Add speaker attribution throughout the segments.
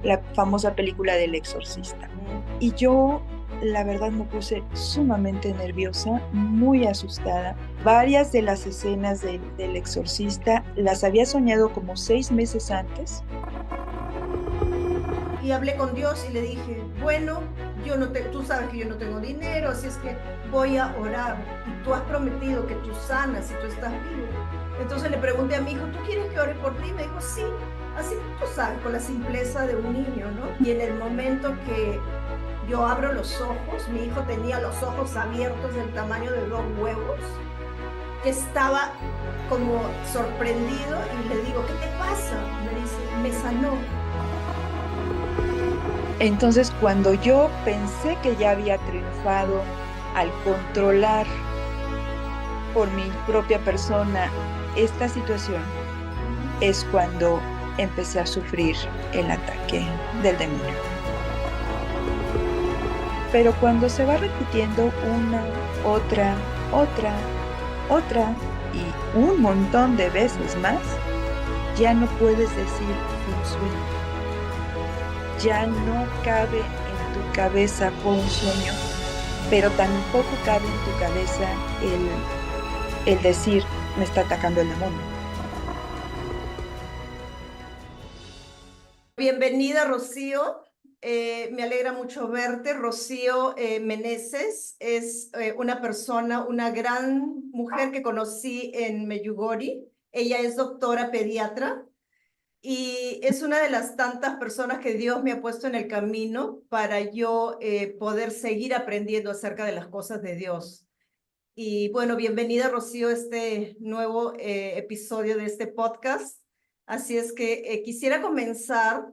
Speaker 1: la famosa película del Exorcista. Y yo, la verdad, me puse sumamente nerviosa, muy asustada. Varias de las escenas del Exorcista las había soñado como 6 meses antes.
Speaker 2: Y hablé con Dios y le dije, bueno, tú sabes que yo no tengo dinero, así es que voy a orar. Y tú has prometido que tú sanas y tú estás vivo. Entonces le pregunté a mi hijo, ¿tú quieres que ore por ti? Me dijo, sí. Así tú sabes, con la simpleza de un niño, ¿no? Y en el momento que yo abro los ojos, mi hijo tenía los ojos abiertos del tamaño de 2 huevos, que estaba como sorprendido y le digo, ¿qué te pasa? Me dice, me sanó.
Speaker 1: Entonces, cuando yo pensé que ya había triunfado al controlar por mi propia persona esta situación, es cuando empecé a sufrir el ataque del demonio. Pero cuando se va repitiendo una, otra y un montón de veces más, ya no puedes decir un sueño. Ya no cabe en tu cabeza fue un sueño, pero tampoco cabe en tu cabeza el decir me está atacando el demonio.
Speaker 2: Bienvenida, Rocío. Me alegra mucho verte. Rocío Meneses es una persona, una gran mujer que conocí en Meyugori. Ella es doctora pediatra y es una de las tantas personas que Dios me ha puesto en el camino para yo poder seguir aprendiendo acerca de las cosas de Dios. Y bueno, bienvenida, Rocío, a este nuevo episodio de este podcast. Así es que quisiera comenzar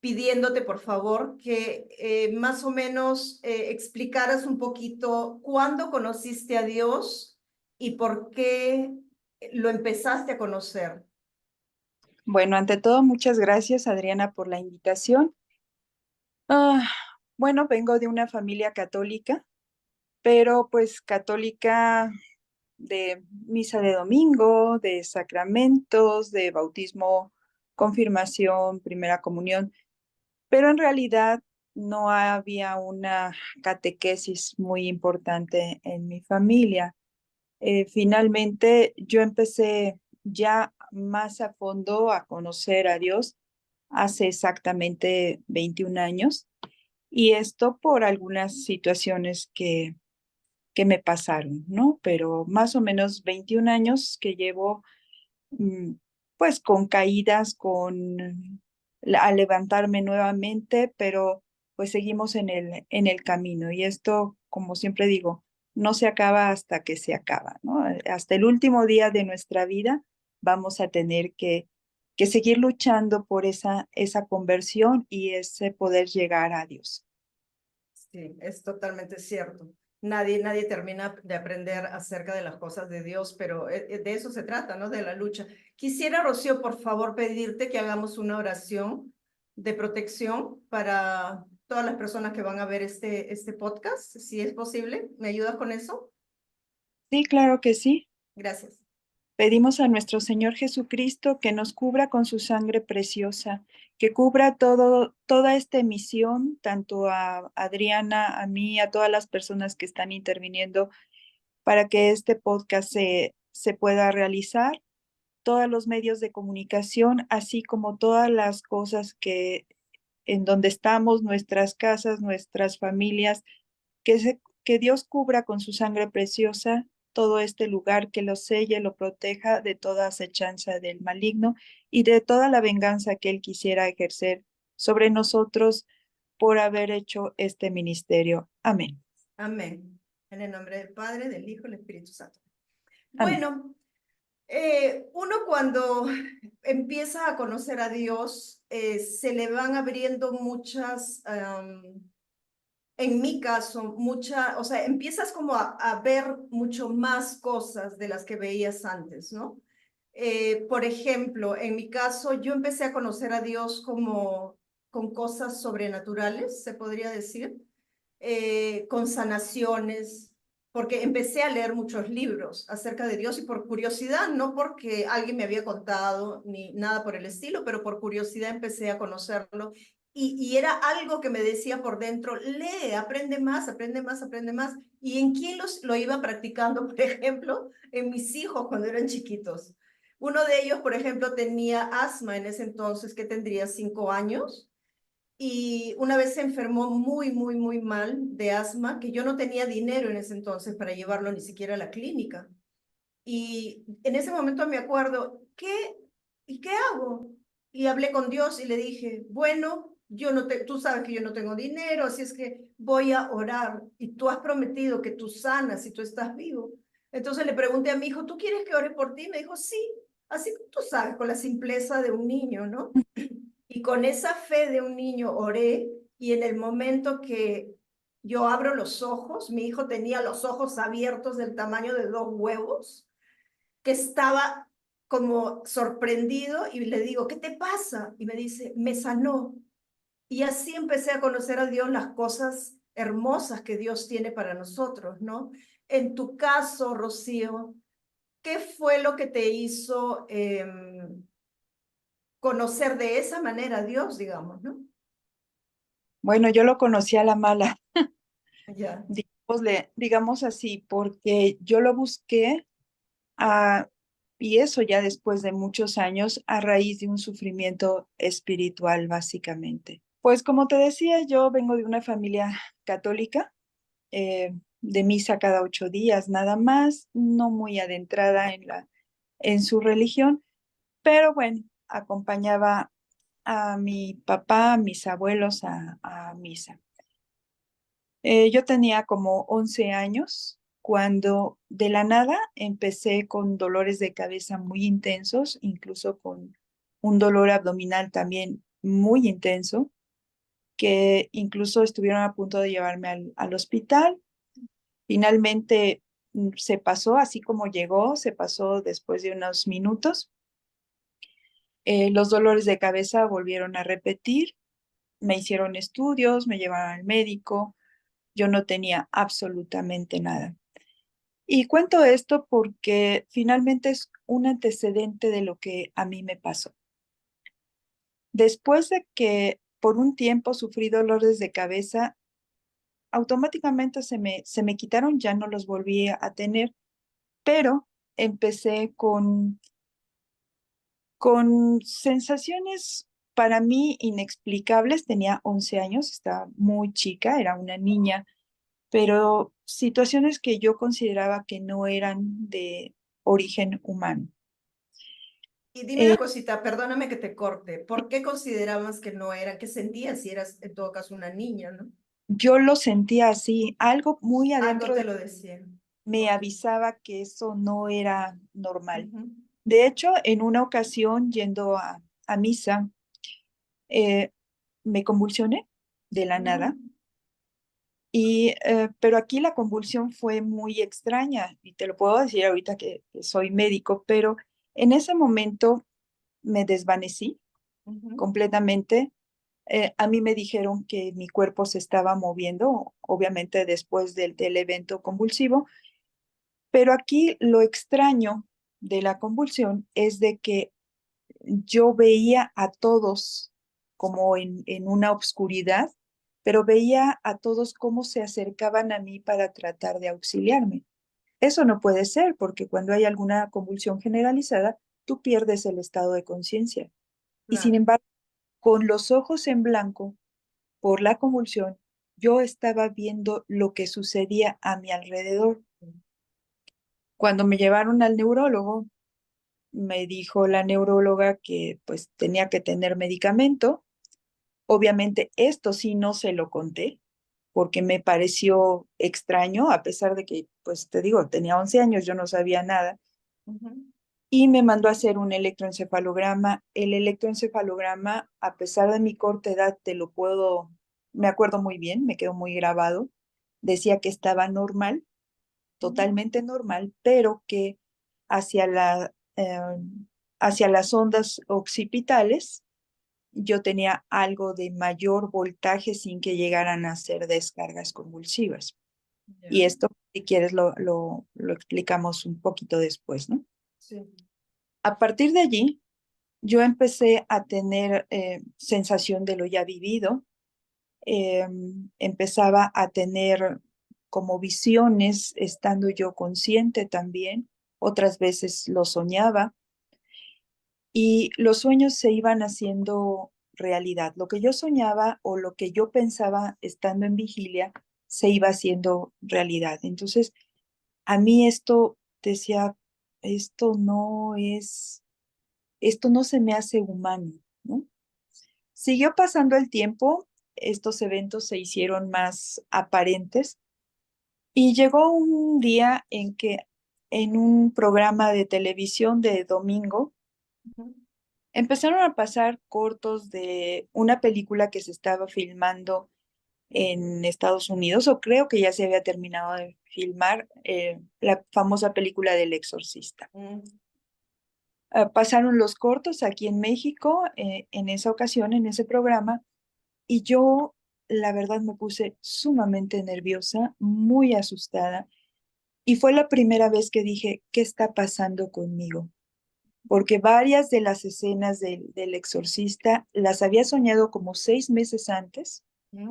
Speaker 2: pidiéndote, por favor, que más o menos explicaras un poquito cuándo conociste a Dios y por qué lo empezaste a conocer.
Speaker 1: Bueno, ante todo, muchas gracias, Adriana, por la invitación. Ah, bueno, vengo de una familia católica, pero pues católica de misa de domingo, de sacramentos, de bautismo, confirmación, primera comunión, pero en realidad no había una catequesis muy importante en mi familia. Finalmente, yo empecé ya más a fondo a conocer a Dios hace exactamente 21 años y esto por algunas situaciones que me pasaron, ¿no? Pero más o menos 21 años que llevo mm, pues con caídas, a levantarme nuevamente, pero pues seguimos en el camino y esto, como siempre digo, no se acaba hasta que se acaba, ¿no? Hasta el último día de nuestra vida vamos a tener que seguir luchando por esa conversión y ese poder llegar a Dios.
Speaker 2: Sí, es totalmente cierto. Nadie termina de aprender acerca de las cosas de Dios, pero de eso se trata, ¿no? De la lucha. Quisiera, Rocío, por favor, pedirte que hagamos una oración de protección para todas las personas que van a ver este podcast, si es posible. ¿Me ayudas con eso?
Speaker 1: Sí, claro que sí.
Speaker 2: Gracias.
Speaker 1: Pedimos a nuestro Señor Jesucristo que nos cubra con su sangre preciosa, que cubra toda esta emisión, tanto a Adriana, a mí, a todas las personas que están interviniendo para que este podcast se pueda realizar, todos los medios de comunicación, así como todas las cosas que en donde estamos, nuestras casas, nuestras familias, que Dios cubra con su sangre preciosa todo este lugar, que lo selle, lo proteja de toda acechanza del maligno y de toda la venganza que Él quisiera ejercer sobre nosotros por haber hecho este ministerio. Amén.
Speaker 2: Amén. En el nombre del Padre, del Hijo y del Espíritu Santo.
Speaker 1: Amén.
Speaker 2: Bueno, uno cuando empieza a conocer a Dios, se le van abriendo muchas, en mi caso, o sea, empiezas como a ver mucho más cosas de las que veías antes, ¿no? Por ejemplo, en mi caso, yo empecé a conocer a Dios como con cosas sobrenaturales, se podría decir, con sanaciones. porque empecé a leer muchos libros acerca de Dios y por curiosidad, no porque alguien me había contado ni nada por el estilo, pero por curiosidad empecé a conocerlo y era algo que me decía por dentro, lee, aprende más, aprende más, aprende más. ¿Y en quién lo iba practicando? Por ejemplo, en mis hijos cuando eran chiquitos. Uno de ellos, por ejemplo, tenía asma en ese entonces, que tendría 5 años y una vez se enfermó muy, muy, muy mal de asma, que yo no tenía dinero en ese entonces para llevarlo ni siquiera a la clínica. Y en ese momento me acuerdo, ¿y qué hago? Y hablé con Dios y le dije, bueno, tú sabes que yo no tengo dinero, así es que voy a orar. Y tú has prometido que tú sanas y tú estás vivo. Entonces le pregunté a mi hijo, ¿tú quieres que ore por ti? Me dijo, sí, así como tú sabes, con la simpleza de un niño, ¿no? Y con esa fe de un niño oré y en el momento que yo abro los ojos, mi hijo tenía los ojos abiertos del tamaño de 2 huevos, que estaba como sorprendido y le digo, ¿qué te pasa? Y me dice, me sanó. Y así empecé a conocer a Dios, las cosas hermosas que Dios tiene para nosotros, ¿no? En tu caso, Rocío, ¿qué fue lo que te hizo conocer de esa manera a Dios, digamos, ¿no?
Speaker 1: Bueno, yo lo conocí a la mala,
Speaker 2: Ya.
Speaker 1: digamos así, porque yo lo busqué a, y eso ya después de muchos años a raíz de un sufrimiento espiritual, básicamente. Pues como te decía, yo vengo de una familia católica, de misa cada 8 días, nada más, no muy adentrada en su religión, pero bueno, acompañaba a mi papá, a mis abuelos a misa. Yo tenía como 11 años cuando de la nada empecé con dolores de cabeza muy intensos, incluso con un dolor abdominal también muy intenso, que incluso estuvieron a punto de llevarme al hospital. Finalmente se pasó así como llegó, se pasó después de unos minutos. Los dolores de cabeza volvieron a repetir, me hicieron estudios, me llevaron al médico, yo no tenía absolutamente nada. Y cuento esto porque finalmente es un antecedente de lo que a mí me pasó. Después de que por un tiempo sufrí dolores de cabeza, automáticamente se me quitaron, ya no los volví a tener, pero empecé con sensaciones para mí inexplicables. Tenía 11 años, estaba muy chica, era una niña, pero situaciones que yo consideraba que no eran de origen humano.
Speaker 2: Y dime
Speaker 1: Eh,
Speaker 2: una cosita, perdóname que te corte. ¿Por qué considerabas que no era? ¿Qué sentías si eras en todo caso una niña, no?
Speaker 1: yo lo sentía así, algo muy
Speaker 2: Algo
Speaker 1: adentro
Speaker 2: te
Speaker 1: de
Speaker 2: lo decía.
Speaker 1: me
Speaker 2: Ok.
Speaker 1: avisaba que eso no era normal.
Speaker 2: Ujú,
Speaker 1: De hecho, en una ocasión yendo a misa, eh, me convulsioné de la nada.
Speaker 2: ujú.
Speaker 1: Pero aquí la convulsión fue muy extraña y te lo puedo decir ahorita que soy médico, pero en ese momento me desvanecí
Speaker 2: Ujú.
Speaker 1: completamente. A mí me dijeron que mi cuerpo se estaba moviendo, obviamente después del evento convulsivo, pero aquí lo extraño de la convulsión es de que yo veía a todos como en una obscuridad, pero veía a todos cómo se acercaban a mí para tratar de auxiliarme. Eso no puede ser, porque cuando hay alguna convulsión generalizada, tú pierdes el estado de conciencia. Y sin
Speaker 2: Claro.
Speaker 1: embargo, con los ojos en blanco, por la convulsión, yo estaba viendo lo que sucedía a mi alrededor. Cuando me llevaron al neurólogo, me dijo la neuróloga que pues tenía que tener medicamento. Obviamente esto sí no se lo conté porque me pareció extraño, a pesar de que, pues te digo, tenía 11 años, yo no sabía nada.
Speaker 2: Ujú,
Speaker 1: Y me mandó a hacer un electroencefalograma. El electroencefalograma, a pesar de mi corta edad, me acuerdo muy bien, me quedó muy grabado. Decía que estaba normal,
Speaker 2: ujú.
Speaker 1: totalmente normal, pero que hacia hacia las ondas occipitales yo tenía algo de mayor voltaje sin que llegaran a ser descargas convulsivas. Y
Speaker 2: Ya.
Speaker 1: esto, si quieres, lo explicamos un poquito después, ¿no?
Speaker 2: Sí.
Speaker 1: A partir de allí, yo empecé a tener sensación de lo ya vivido, empezaba a tener como visiones, estando yo consciente también, otras veces lo soñaba y los sueños se iban haciendo realidad. Lo que yo soñaba o lo que yo pensaba estando en vigilia se iba haciendo realidad. Entonces, a mí esto decía, esto no es, esto no se me hace humano, ¿no? Siguió pasando el tiempo, estos eventos se hicieron más aparentes y llegó un día en que en un programa de televisión de domingo
Speaker 2: Ujú.
Speaker 1: empezaron a pasar cortos de una película que se estaba filmando en Estados Unidos, o creo que ya se había terminado de filmar, la famosa película del Exorcista.
Speaker 2: Mm.
Speaker 1: Pasaron los cortos aquí en México, en esa ocasión, en ese programa, y yo, la verdad, me puse sumamente nerviosa, muy asustada, y fue la primera vez que dije, ¿qué está pasando conmigo? Porque varias de las escenas del Exorcista las había soñado como 6 meses antes,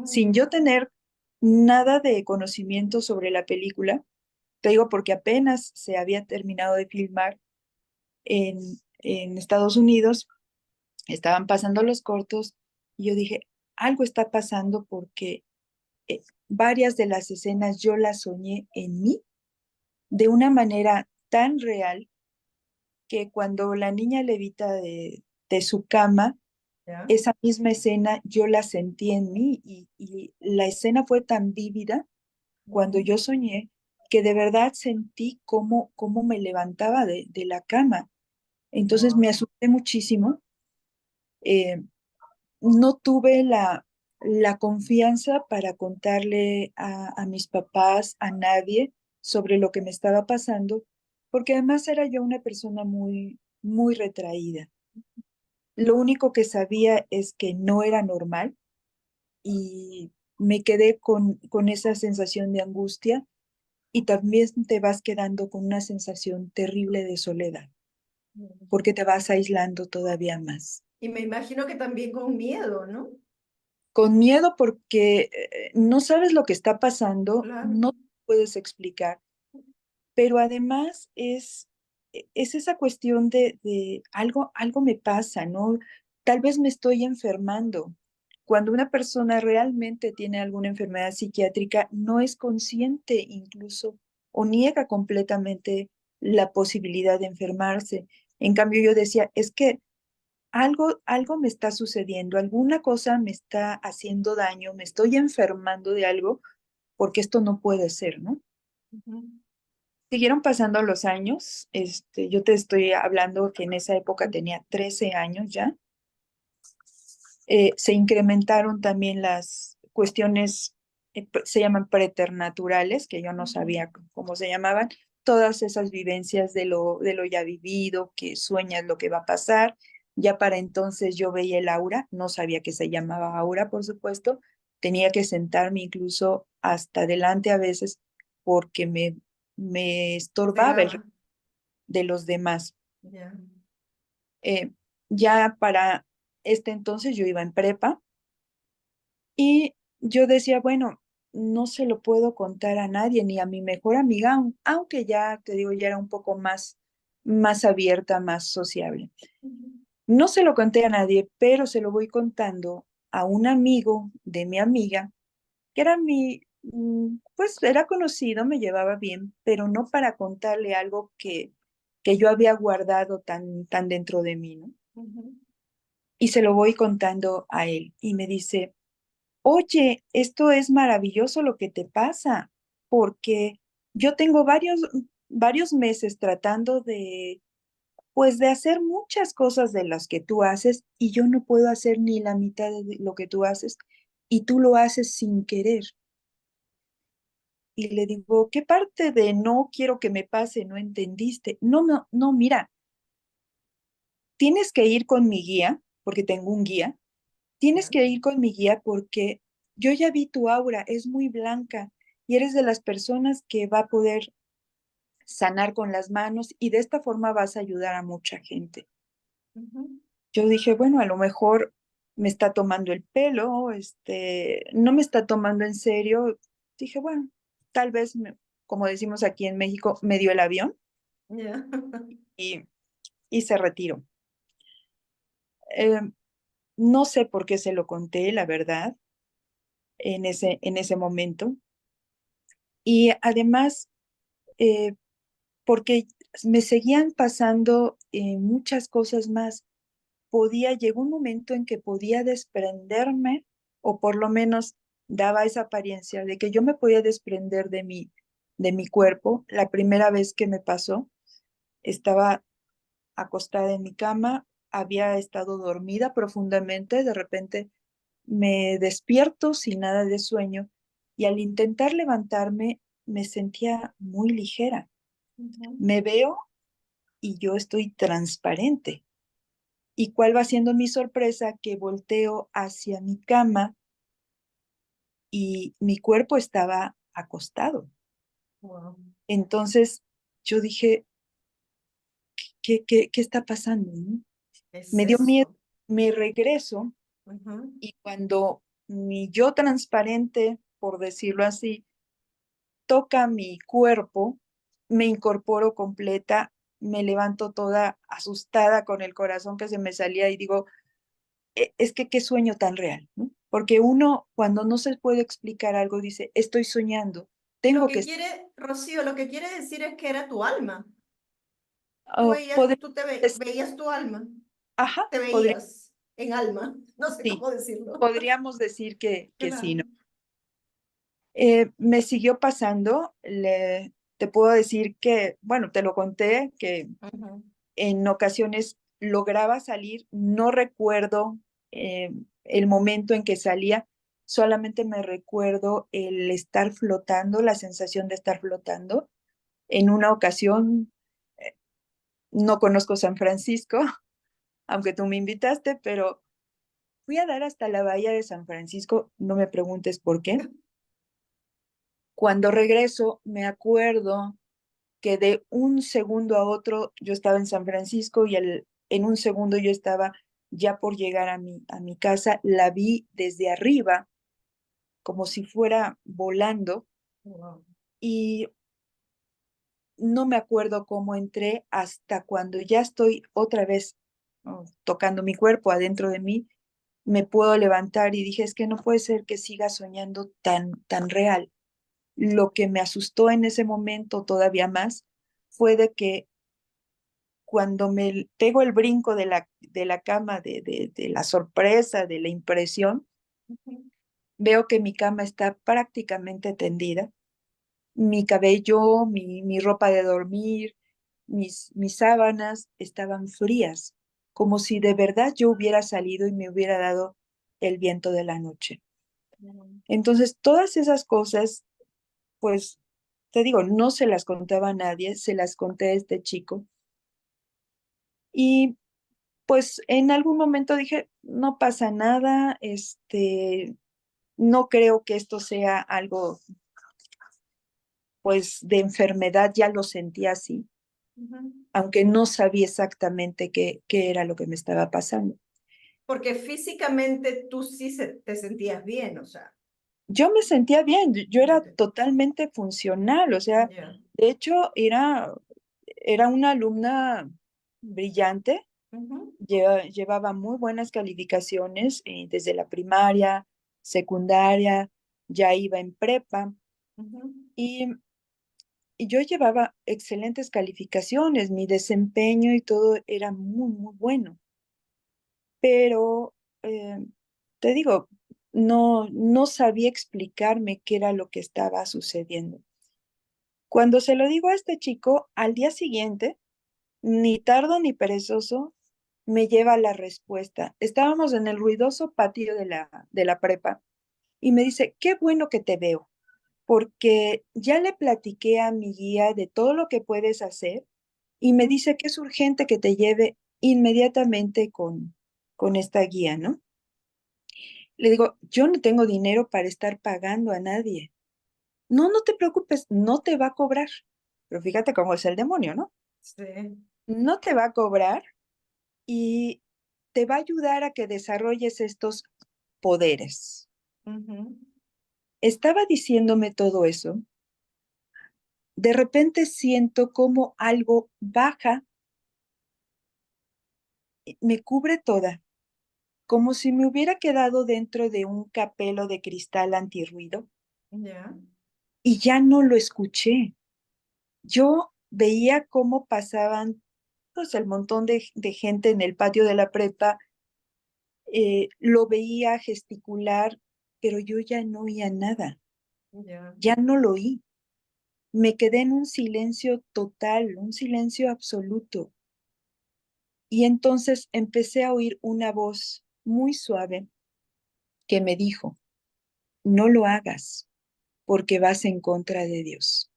Speaker 1: sin
Speaker 2: Mm.
Speaker 1: yo tener nada de conocimiento sobre la película. Te digo porque apenas se había terminado de filmar en, en Estados Unidos, estaban pasando los cortos y yo dije, algo está pasando porque varias de las escenas yo las soñé en mí de una manera tan real que cuando la niña levita de su cama,
Speaker 2: Ya.
Speaker 1: esa misma escena yo la sentí en mí y la escena fue tan vívida cuando
Speaker 2: Mm.
Speaker 1: yo soñé que de verdad sentí cómo me levantaba de la cama. Entonces
Speaker 2: Wow.
Speaker 1: me asusté muchísimo. eh, no tuve la confianza para contarle a mis papás, a nadie, sobre lo que me estaba pasando, porque además era yo una persona muy, muy retraída. Lo único que sabía es que no era normal y me quedé con esa sensación de angustia y también te vas quedando con una sensación terrible de soledad, porque te vas aislando todavía más.
Speaker 2: Y me imagino que también con miedo, ¿no?
Speaker 1: Con miedo porque no sabes lo que está pasando,
Speaker 2: Claro.
Speaker 1: no puedes explicar, pero además es esa cuestión de algo me pasa, ¿no? Tal vez me estoy enfermando. Cuando una persona realmente tiene alguna enfermedad psiquiátrica, no es consciente incluso o niega completamente la posibilidad de enfermarse. En cambio, yo decía, es que algo me está sucediendo, alguna cosa me está haciendo daño, me estoy enfermando de algo, porque esto no puede ser, ¿no?
Speaker 2: Ujú.
Speaker 1: Siguieron pasando los años, yo te estoy hablando que en esa época tenía 13 años ya. Se incrementaron también las cuestiones, se llaman preternaturales, que yo no sabía cómo se llamaban, todas esas vivencias de lo ya vivido, que sueñas lo que va a pasar. Ya para entonces yo veía el aura, no sabía que se llamaba aura, por supuesto, tenía que sentarme incluso hasta adelante a veces porque me estorbaba el
Speaker 2: Pegaba.
Speaker 1: de los demás.
Speaker 2: Ya.
Speaker 1: Eh, ya para entonces yo iba en prepa y yo decía, bueno, no se lo puedo contar a nadie, ni a mi mejor amiga, aunque ya te digo, ya era un poco más abierta, más sociable.
Speaker 2: Ujú.
Speaker 1: No se lo conté a nadie, pero se lo voy contando a un amigo de mi amiga, que era pues era conocido, me llevaba bien, pero no para contarle algo que yo había guardado tan dentro de mí, ¿no?
Speaker 2: Ujú.
Speaker 1: Y se lo voy contando a él y me dice, oye, esto es maravilloso lo que te pasa, porque yo tengo varios meses tratando pues de hacer muchas cosas de las que tú haces y yo no puedo hacer ni la mitad de lo que tú haces y tú lo haces sin querer. Y le digo, ¿qué parte de no quiero que me pase no entendiste? No, no, no, mira, tienes que ir con mi guía, porque tengo un guía. Tienes
Speaker 2: Ya.
Speaker 1: que ir con mi guía porque yo ya vi tu aura, es muy blanca y eres de las personas que va a poder sanar con las manos y de esta forma vas a ayudar a mucha gente.
Speaker 2: Ujú.
Speaker 1: Yo dije, bueno, a lo mejor me está tomando el pelo, no me está tomando en serio. Dije, bueno, tal vez, como decimos aquí en México, me dio el avión
Speaker 2: Ya.
Speaker 1: y, y se retiró. Eh, no sé por qué se lo conté, la verdad, en ese momento. Y además, eh, porque me seguían pasando muchas cosas más. Llegó un momento en que podía desprenderme, o por lo menos daba esa apariencia de que yo me podía desprender de mi cuerpo. La primera vez que me pasó, estaba acostada en mi cama, había estado dormida profundamente, de repente me despierto sin nada de sueño y al intentar levantarme me sentía muy ligera.
Speaker 2: Ujú.
Speaker 1: Me veo y yo estoy transparente. ¿Y cuál va siendo mi sorpresa? Que volteo hacia mi cama y mi cuerpo estaba acostado.
Speaker 2: Wow.
Speaker 1: Entonces yo dije, ¿qué está pasando? ¿No?
Speaker 2: ¿Qué es
Speaker 1: Me dio miedo,
Speaker 2: eso?
Speaker 1: me regreso
Speaker 2: Ujú.
Speaker 1: y cuando mi yo transparente, por decirlo así, toca mi cuerpo, me incorporo completa, me levanto toda asustada con el corazón que se me salía y digo, es que qué sueño tan real, ¿no? Porque uno cuando no se puede explicar algo dice, estoy soñando,
Speaker 2: Lo
Speaker 1: tengo que
Speaker 2: que quiere, Rocío, lo que quiere decir es que era tu alma.
Speaker 1: poder,
Speaker 2: Veías tu alma,
Speaker 1: ajá,
Speaker 2: te veías en alma, no sé
Speaker 1: sí,
Speaker 2: cómo decirlo.
Speaker 1: podríamos decir que sí,
Speaker 2: Claro.
Speaker 1: ¿no? Me siguió pasando, te puedo decir que, bueno, te lo conté, que
Speaker 2: Ujú.
Speaker 1: en ocasiones lograba salir, no recuerdo el momento en que salía, solamente me recuerdo el estar flotando, la sensación de estar flotando. En una ocasión, eh, no conozco San Francisco, aunque tú me invitaste, pero fui a dar hasta la bahía de San Francisco, no me preguntes por qué. Cuando regreso, me acuerdo que de un segundo a otro yo estaba en San Francisco y en un segundo yo estaba ya por llegar a mi casa, la vi desde arriba, como si fuera volando,
Speaker 2: Wow.
Speaker 1: y no me acuerdo cómo entré hasta cuando ya estoy otra vez tocando mi cuerpo adentro de mí, me puedo levantar y dije, es que no puede ser que siga soñando tan real. Lo que me asustó en ese momento todavía más fue de que cuando me pego el brinco de la cama, de la sorpresa, de la impresión,
Speaker 2: Ujú.
Speaker 1: veo que mi cama está prácticamente tendida. Mi cabello, mi ropa de dormir, mis sábanas estaban frías, como si de verdad yo hubiera salido y me hubiera dado el viento de la noche. Entonces, todas esas cosas, pues, te digo, no se las contaba a nadie, se las conté a este chico. Y pues en algún momento dije, no pasa nada, no creo que esto sea algo, pues, de enfermedad, ya lo sentí así,
Speaker 2: Ujú.
Speaker 1: aunque no sabía exactamente qué era lo que me estaba pasando.
Speaker 2: Porque físicamente tú sí te sentías bien, o sea.
Speaker 1: Yo me sentía bien, yo era
Speaker 2: Ok.
Speaker 1: totalmente funcional, o sea,
Speaker 2: Ya.
Speaker 1: de hecho era una alumna brillante,
Speaker 2: Ujú.
Speaker 1: llevaba muy buenas calificaciones desde la primaria, secundaria, ya iba en prepa
Speaker 2: Ujú.
Speaker 1: y, y yo llevaba excelentes calificaciones, mi desempeño y todo era muy, muy bueno, pero eh, te digo, no sabía explicarme qué era lo que estaba sucediendo. Cuando se lo digo a este chico, al día siguiente, ni tardo ni perezoso, me lleva la respuesta. Estábamos en el ruidoso patio de la prepa y me dice, qué bueno que te veo, porque ya le platiqué a mi guía de todo lo que puedes hacer y me
Speaker 2: Ujú.
Speaker 1: dice que es urgente que te lleve inmediatamente con esta guía, ¿no? Le digo, yo no tengo dinero para estar pagando a nadie. no, no te preocupes, no te va a cobrar. Pero fíjate cómo es el demonio, ¿no?
Speaker 2: Sí.
Speaker 1: No te va a cobrar y te va a ayudar a que desarrolles estos poderes.
Speaker 2: Ujú.
Speaker 1: Estaba diciéndome todo eso. De repente siento como algo baja, me cubre toda, como si me hubiera quedado dentro de un capelo de cristal antirruido
Speaker 2: Ya.
Speaker 1: y ya no lo escuché. Yo veía cómo pasaban pues el montón de gente en el patio de la prepa, lo veía gesticular, pero yo ya no oía nada,
Speaker 2: Ya.
Speaker 1: ya no lo oí. Me quedé en un silencio total, un silencio absoluto. Y entonces empecé a oír una voz muy suave que me dijo, no lo hagas porque vas en contra de Dios.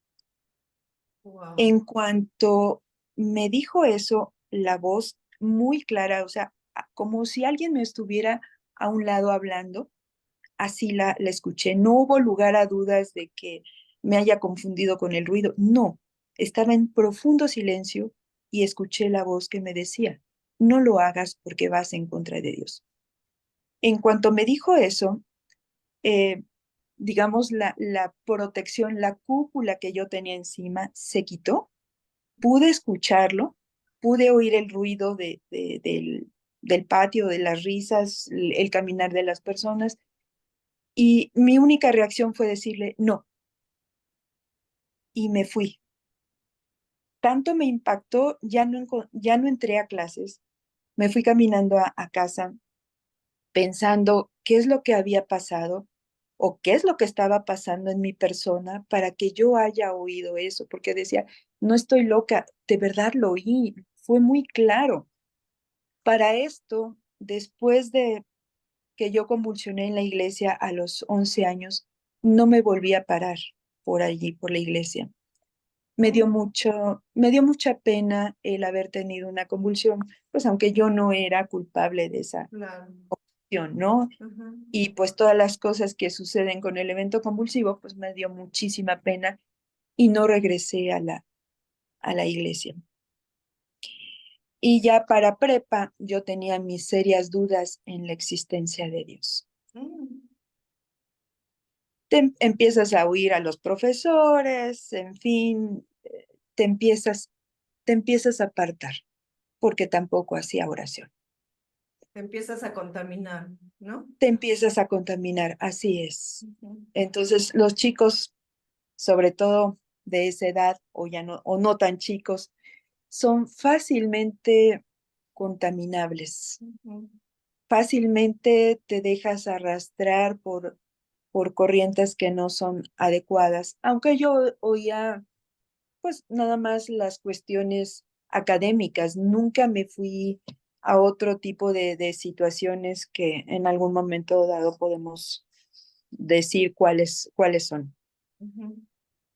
Speaker 2: Wow.
Speaker 1: En cuanto me dijo eso, la voz muy clara, o sea, como si alguien me estuviera a un lado hablando, así la escuché. No hubo lugar a dudas de que me haya confundido con el ruido. No, estaba en profundo silencio y escuché la voz que me decía, no lo hagas porque vas en contra de Dios. En cuanto me dijo eso, eh, digamos, la protección, la cúpula que yo tenía encima se quitó, pude escucharlo, pude oír el ruido del patio, de las risas, el caminar de las personas, y mi única reacción fue decirle no, y me fui. Tanto me impactó, ya no entré a clases, me fui caminando a casa pensando qué es lo que había pasado o qué es lo que estaba pasando en mi persona para que yo haya oído eso, porque decía, no estoy loca, de verdad lo oí, fue muy claro. Para esto, después de que yo convulsioné en la iglesia a los 11 años, no me volví a parar por allí, por la iglesia.
Speaker 2: Oh,
Speaker 1: Me dio mucha pena el haber tenido una convulsión, pues aunque yo no era culpable de esa
Speaker 2: claro.
Speaker 1: acción, ¿no?
Speaker 2: Ujú.
Speaker 1: Y pues todas las cosas que suceden con el evento convulsivo, pues me dio muchísima pena y no regresé a la iglesia. Y ya para prepa, yo tenía mis serias dudas en la existencia de Dios.
Speaker 2: Mm.
Speaker 1: Empiezas a oír a los profesores, en fin, te empiezas a apartar, porque tampoco hacía oración.
Speaker 2: Te empiezas a contaminar, ¿no?
Speaker 1: Te empiezas a contaminar, así es.
Speaker 2: Ujú.
Speaker 1: Entonces, los chicos, sobre todo de esa edad, o ya no, o no tan chicos, son fácilmente contaminables.
Speaker 2: Ujú.
Speaker 1: Fácilmente te dejas arrastrar por corrientes que no son adecuadas. Aunque yo oía pues nada más las cuestiones académicas, nunca me fui a otro tipo de situaciones que en algún momento dado podemos decir cuáles son.
Speaker 2: Ujú.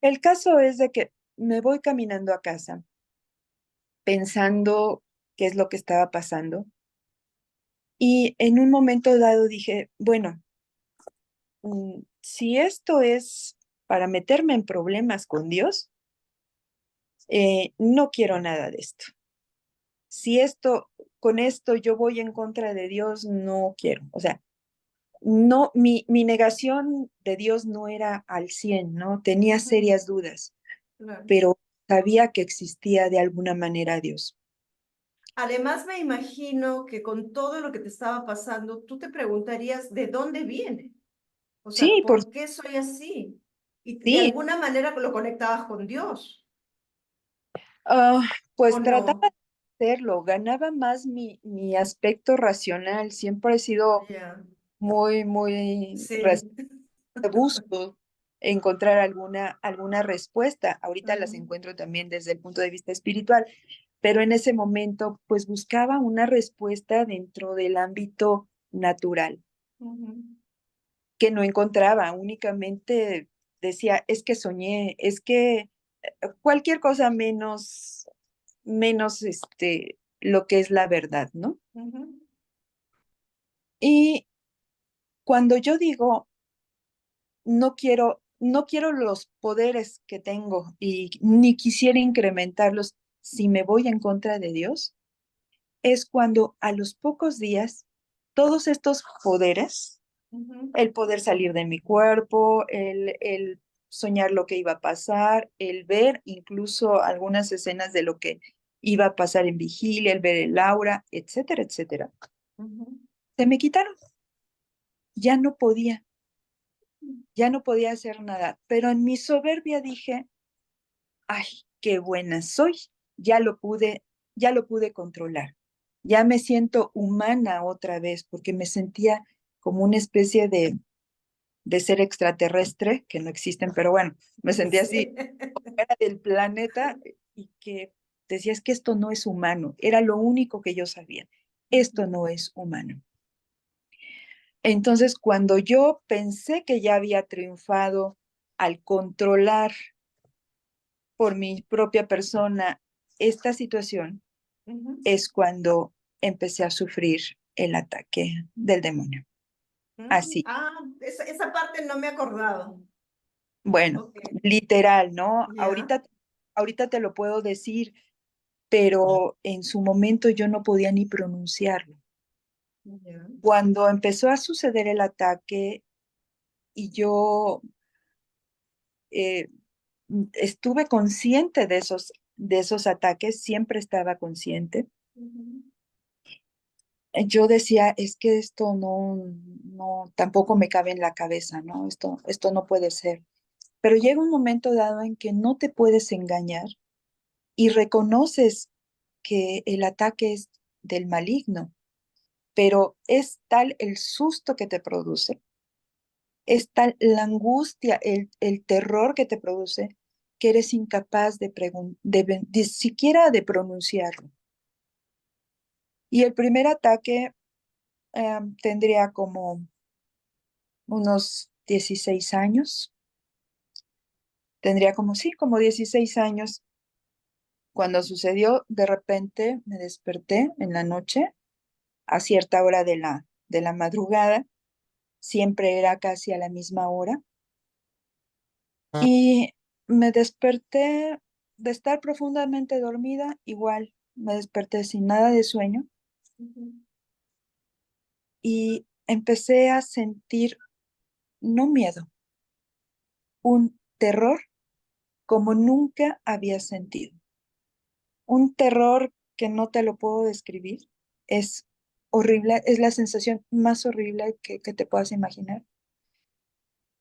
Speaker 1: El caso es de que me voy caminando a casa pensando qué es lo que estaba pasando y en un momento dado dije, bueno, si esto es para meterme en problemas con Dios, no quiero nada de esto. Si con esto yo voy en contra de Dios, no quiero. O sea, no, mi negación de Dios no era al 100, ¿no? Tenía
Speaker 2: Ujú.
Speaker 1: serias dudas,
Speaker 2: Claro.
Speaker 1: pero sabía que existía de alguna manera Dios.
Speaker 2: Además, me imagino que con todo lo que te estaba pasando, tú te preguntarías de dónde viene. O sea,
Speaker 1: Sí,
Speaker 2: ¿por qué soy así? Y de
Speaker 1: sí,
Speaker 2: alguna manera lo conectabas con Dios,
Speaker 1: ah,
Speaker 2: ¿o
Speaker 1: pues trataba
Speaker 2: no?
Speaker 1: de hacerlo, ganaba más mi aspecto racional, siempre he sido
Speaker 2: Ya.
Speaker 1: muy
Speaker 2: Sí.
Speaker 1: busco encontrar alguna respuesta. Ahorita las
Speaker 2: Ujú.
Speaker 1: encuentro también desde el punto de vista espiritual, pero en ese momento pues buscaba una respuesta dentro del ámbito natural
Speaker 2: Ujú.
Speaker 1: que no encontraba, únicamente decía, es que soñé, es que cualquier cosa menos lo que es la verdad, ¿no?
Speaker 2: Ujú.
Speaker 1: Y cuando yo digo, no quiero, no quiero los poderes que tengo y ni quisiera incrementarlos si me voy en contra de Dios, es cuando a los pocos días todos estos poderes, el poder salir de mi cuerpo, el soñar lo que iba a pasar, el ver incluso algunas escenas de lo que iba a pasar en vigilia, el ver el aura, etcétera, etcétera, se me quitaron. Ya no podía, ya no podía hacer nada, pero en mi soberbia dije, ay, qué buena soy, ya lo pude, ya lo pude controlar. Ya me siento humana otra vez porque me sentía como una especie de ser extraterrestre, que no existen, pero bueno, me sentía así,
Speaker 2: Sí.
Speaker 1: fuera del planeta y que decía, es que esto no es humano, era lo único que yo sabía, esto no es humano. Entonces, cuando yo pensé que ya había triunfado al controlar por mi propia persona esta situación, es cuando empecé a sufrir el ataque del demonio. Así,
Speaker 2: Ah, esa parte no me acordaba.
Speaker 1: bueno,
Speaker 2: Ok,
Speaker 1: literal, ¿no?
Speaker 2: ya.
Speaker 1: Ahorita te lo puedo decir, pero en su momento yo no podía ni pronunciarlo.
Speaker 2: Ya.
Speaker 1: Cuando empezó a suceder el ataque y yo eh, estuve consciente de esos ataques, siempre estaba consciente. Yo decía, es que esto no, tampoco me cabe en la cabeza, ¿no? Esto no puede ser. Pero llega un momento dado en que no te puedes engañar y reconoces que el ataque es del maligno, pero es tal el susto que te produce, es tal la angustia, el terror que te produce, que eres incapaz de siquiera de pronunciarlo. Y el primer ataque tendría como unos 16 años, tendría como, sí, como 16 años. Cuando sucedió, de repente me desperté en la noche a cierta hora de la madrugada, siempre era casi a la misma hora, y me desperté de estar profundamente dormida, igual me desperté sin nada de sueño y empecé a sentir no miedo, un terror como nunca había sentido. Un terror que no te lo puedo describir. Es horrible, es la sensación más horrible que te puedas imaginar.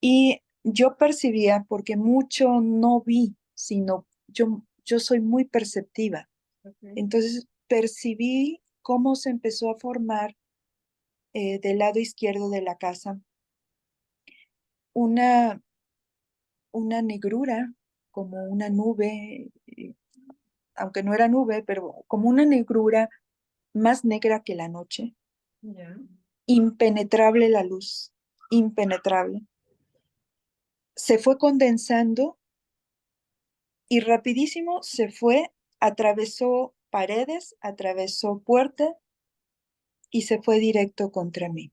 Speaker 1: Y yo percibía, porque mucho no vi, sino yo soy muy perceptiva.
Speaker 2: Okay.
Speaker 1: Entonces percibí cómo se empezó a formar del lado izquierdo de la casa una, una negrura, como una nube, aunque no era nube, pero como una negrura más negra que la noche,
Speaker 2: Ya.
Speaker 1: impenetrable la luz, impenetrable. Se fue condensando y rapidísimo se fue, atravesó paredes, atravesó puerta y se fue directo contra mí.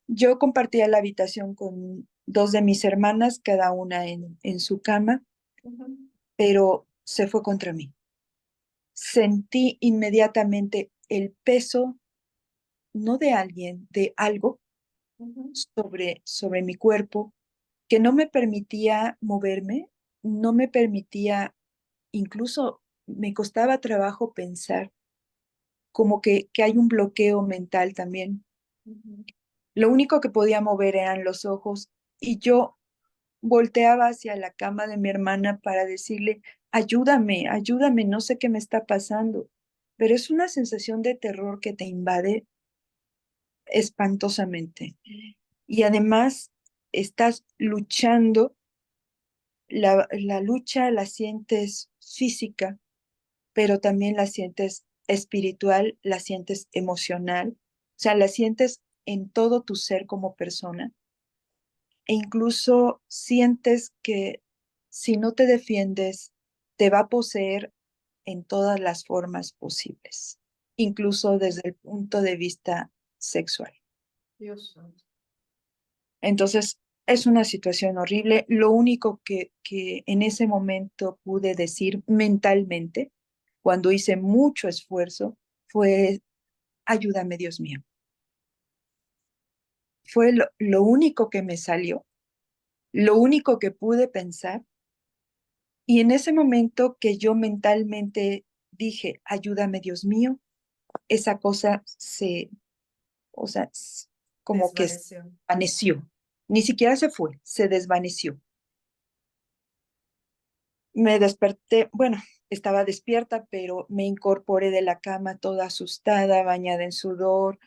Speaker 1: Yo compartía la habitación con dos de mis hermanas, cada una en su cama, pero se fue contra mí. Sentí inmediatamente el peso, no de alguien, de algo sobre mi cuerpo que no me permitía moverme, no me permitía, incluso me costaba trabajo pensar, como que hay un bloqueo mental también. Lo único que podía mover eran los ojos y yo volteaba hacia la cama de mi hermana para decirle, ayúdame, ayúdame, no sé qué me está pasando, pero es una sensación de terror que te invade espantosamente. Y además estás luchando, la lucha la sientes física, pero también la sientes espiritual, la sientes emocional, o sea, la sientes en todo tu ser como persona e incluso sientes que si no te defiendes, te va a poseer en todas las formas posibles, incluso desde el punto de vista sexual.
Speaker 2: Dios santo.
Speaker 1: Entonces, Es una situación horrible. Lo único que en ese momento pude decir mentalmente, cuando hice mucho esfuerzo, fue, ayúdame, Dios mío. Fue lo único que me salió, lo único que pude pensar. Y en ese momento que yo mentalmente dije, ayúdame, Dios mío, esa cosa o sea, como que se
Speaker 2: Desvaneció.
Speaker 1: desvaneció. Ni siquiera se fue, se desvaneció. Me desperté, bueno, estaba despierta, pero me incorporé de la cama toda asustada, bañada en sudor.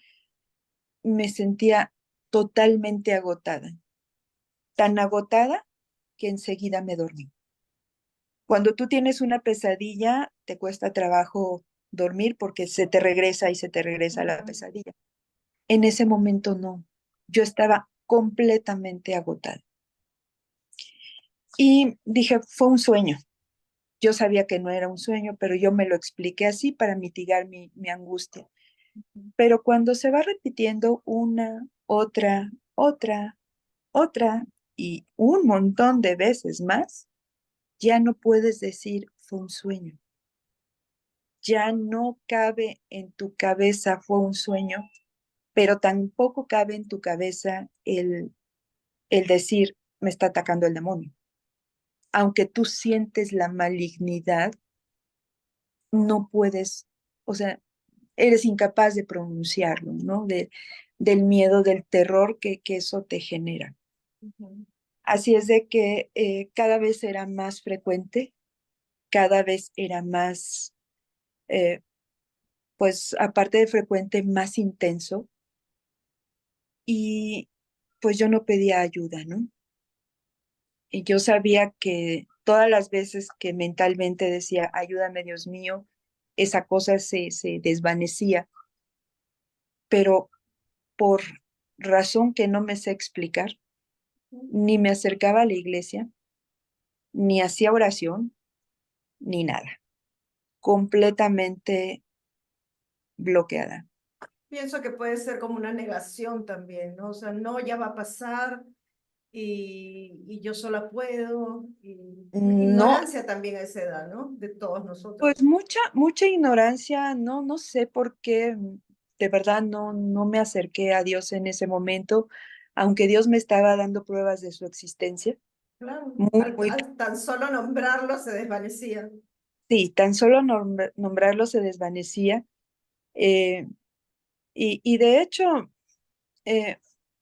Speaker 1: Me sentía totalmente agotada, tan agotada que enseguida me dormí. Cuando tú tienes una pesadilla, te cuesta trabajo dormir porque se te regresa y se te regresa la
Speaker 2: Ujú.
Speaker 1: pesadilla. En ese momento no, yo estaba completamente agotada. Y dije, fue un sueño. Yo sabía que no era un sueño, pero yo me lo expliqué así para mitigar mi angustia. Pero cuando se va repitiendo una, otra y un montón de veces más, ya no puedes decir fue un sueño. Ya no cabe en tu cabeza fue un sueño, pero tampoco cabe en tu cabeza el decir me está atacando el demonio. Aunque tú sientes la malignidad, no puedes, o sea, eres incapaz de pronunciarlo, ¿no? Del miedo, del terror que eso te genera.
Speaker 2: Ujú.
Speaker 1: Así es de que cada vez era más frecuente, cada vez era más, eh, pues aparte de frecuente, más intenso y pues yo no pedía ayuda, ¿no? Y yo sabía que todas las veces que mentalmente decía, ayúdame, Dios mío, esa cosa se desvanecía, pero por razón que no me sé explicar, ni me acercaba a la iglesia, ni hacía oración, ni nada. Completamente bloqueada.
Speaker 2: Pienso que puede ser como una negación también, ¿no? O sea, no, ya va a pasar y yo sola puedo. Y
Speaker 1: No,
Speaker 2: ignorancia también a esa edad, ¿no? De todos
Speaker 1: pues
Speaker 2: nosotros.
Speaker 1: mucha ignorancia, no sé por qué, de verdad no me acerqué a Dios en ese momento, aunque Dios me estaba dando pruebas de su existencia,
Speaker 2: Claro,
Speaker 1: muy,
Speaker 2: al tan solo nombrarlo se desvanecía.
Speaker 1: sí, tan solo nombrarlo se desvanecía. eh, y de hecho, eh,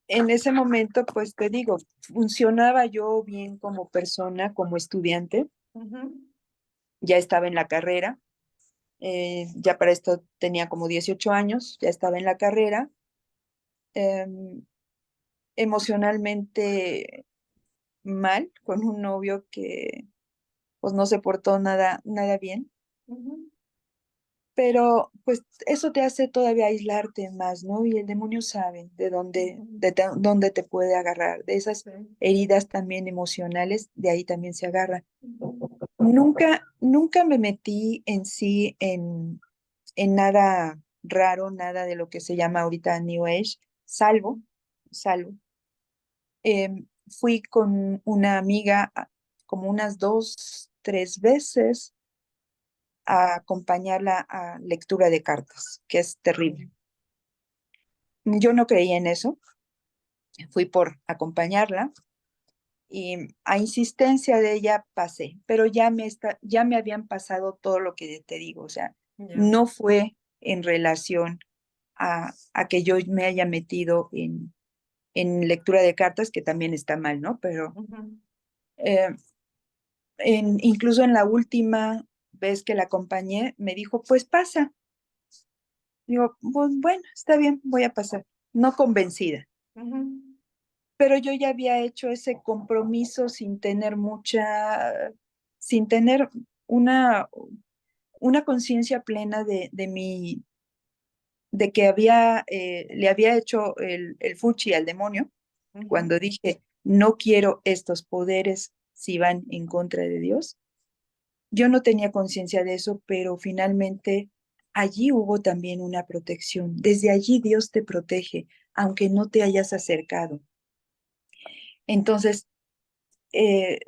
Speaker 1: en ese momento, pues te digo, funcionaba yo bien como persona, como estudiante,
Speaker 2: Ujú,
Speaker 1: ya estaba en la carrera, ya para esto tenía como 18 años, ya estaba en la carrera, em, emocionalmente mal, con un novio que pues no se portó nada bien,
Speaker 2: ujú,
Speaker 1: pero pues eso te hace todavía aislarte más, ¿no? Y el demonio sabe
Speaker 2: ujú.
Speaker 1: dónde te puede agarrar, de esas
Speaker 2: Sí,
Speaker 1: heridas también emocionales, de ahí también se agarra.
Speaker 2: ujú,
Speaker 1: Nunca me metí en sí en nada raro, nada de lo que se llama ahorita New Age, salvo. Fui con una amiga como unas 2, 3 veces a acompañarla a lectura de cartas, que es terrible. Yo no creía en eso, fui por acompañarla y a insistencia de ella pasé, pero ya me habían pasado todo lo que te digo, o sea,
Speaker 2: ya.
Speaker 1: no fue en relación a que yo me haya metido en lectura de cartas, que también está mal, ¿no? Pero
Speaker 2: Ujú,
Speaker 1: eh, incluso en la última vez que la acompañé, me dijo, pues pasa. Digo, pues bueno, está bien, voy a pasar. No convencida,
Speaker 2: ujú,
Speaker 1: pero yo ya había hecho ese compromiso sin tener una, una conciencia plena de que le había hecho el fuchi al demonio
Speaker 2: ujú.
Speaker 1: cuando dije, no quiero estos poderes si van en contra de Dios. Yo no tenía conciencia de eso, pero finalmente allí hubo también una protección. Desde allí Dios te protege, aunque no te hayas acercado. Entonces, eh,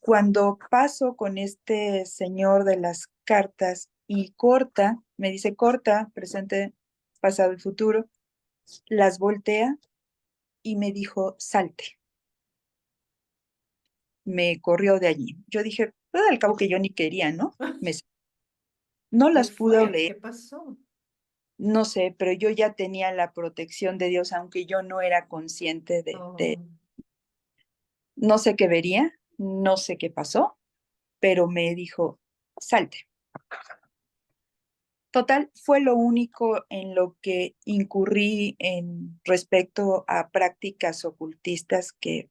Speaker 1: cuando paso con este señor de las cartas y corta, me dice corta, presente, pasado y futuro, las voltea y me dijo, salte. Me corrió de allí. Yo dije, pues al cabo que yo ni quería, ¿no? No
Speaker 2: ¿Qué
Speaker 1: las pude
Speaker 2: fue?
Speaker 1: leer,
Speaker 2: ¿Qué pasó?
Speaker 1: no sé, pero yo ya tenía la protección de Dios, aunque yo no era consciente
Speaker 2: Oh,
Speaker 1: no sé qué vería, no sé qué pasó, pero me dijo, salte. Total, fue lo único en lo que incurrí en respecto a prácticas ocultistas que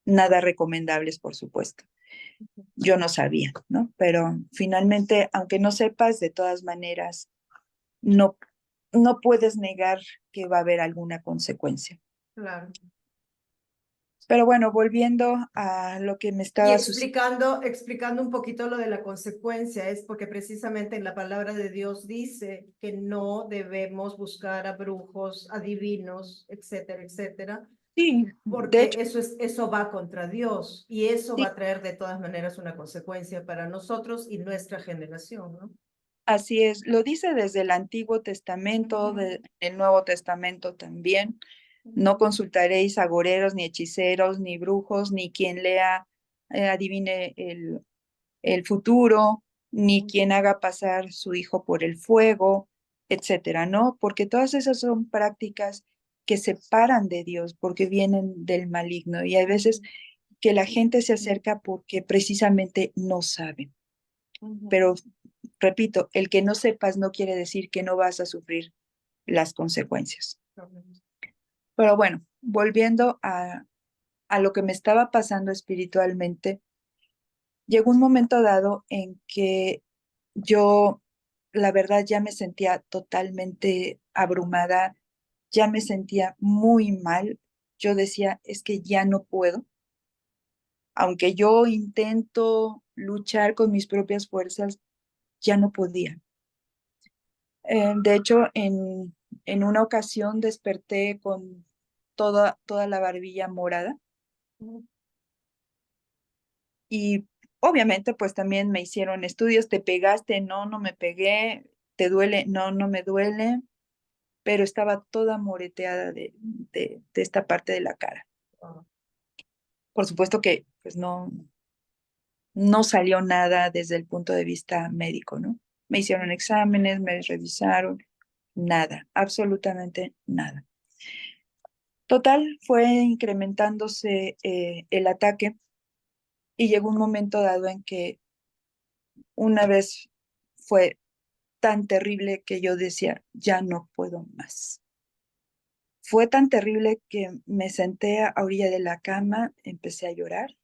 Speaker 1: nada recomendables, por supuesto. Yo no sabía, ¿no? Pero finalmente, aunque no sepas, de todas maneras, no, no puedes negar que va a haber alguna consecuencia.
Speaker 2: claro.
Speaker 1: Pero bueno, volviendo a lo que me
Speaker 2: Y
Speaker 1: estaba sucediendo.
Speaker 2: explicando un poquito lo de la consecuencia, es porque precisamente en la palabra de Dios dice que no debemos buscar a brujos, adivinos, etcétera, etcétera,
Speaker 1: Sí, de
Speaker 2: porque
Speaker 1: hecho,
Speaker 2: eso va contra Dios y eso va
Speaker 1: sí,
Speaker 2: a traer de todas maneras una consecuencia para nosotros y nuestra generación, ¿no?
Speaker 1: así es. Lo dice desde el Antiguo Testamento,
Speaker 2: Ujú,
Speaker 1: el Nuevo Testamento también. No
Speaker 2: ujú,
Speaker 1: consultaréis agoreros, ni hechiceros, ni brujos, ni quien lea, adivine el futuro, ni
Speaker 2: ujú,
Speaker 1: quien haga pasar su hijo por el fuego, etcétera, ¿no? Porque todas esas son prácticas que separan de Dios, porque vienen del maligno. Y hay veces
Speaker 2: ujú,
Speaker 1: que la gente se acerca porque precisamente no sabe.
Speaker 2: ujú.
Speaker 1: Pero, repito, el que no sepas no quiere decir que no vas a sufrir las consecuencias.
Speaker 2: Correcto.
Speaker 1: Pero bueno, volviendo a lo que me estaba pasando espiritualmente, llegó un momento dado en que yo, la verdad, ya me sentía totalmente abrumada, ya me sentía muy mal. Yo decía, es que ya no puedo, aunque yo intento luchar con mis propias fuerzas, ya no podía. De hecho, en una ocasión desperté con toda la barbilla morada
Speaker 2: Ujú,
Speaker 1: y obviamente pues también me hicieron estudios, te pegaste, no, no me pegué, te duele, no, no me duele, pero estaba toda moreteada de esta parte de la cara.
Speaker 2: ah,
Speaker 1: Por supuesto que pues no salió nada desde el punto de vista médico, ¿no? Me hicieron exámenes, me revisaron, nada, absolutamente nada. Total, fue incrementándose el ataque y llegó un momento dado en que una vez fue tan terrible que yo decía, ya no puedo más. Fue tan terrible que me senté a orilla de la cama, empecé a llorar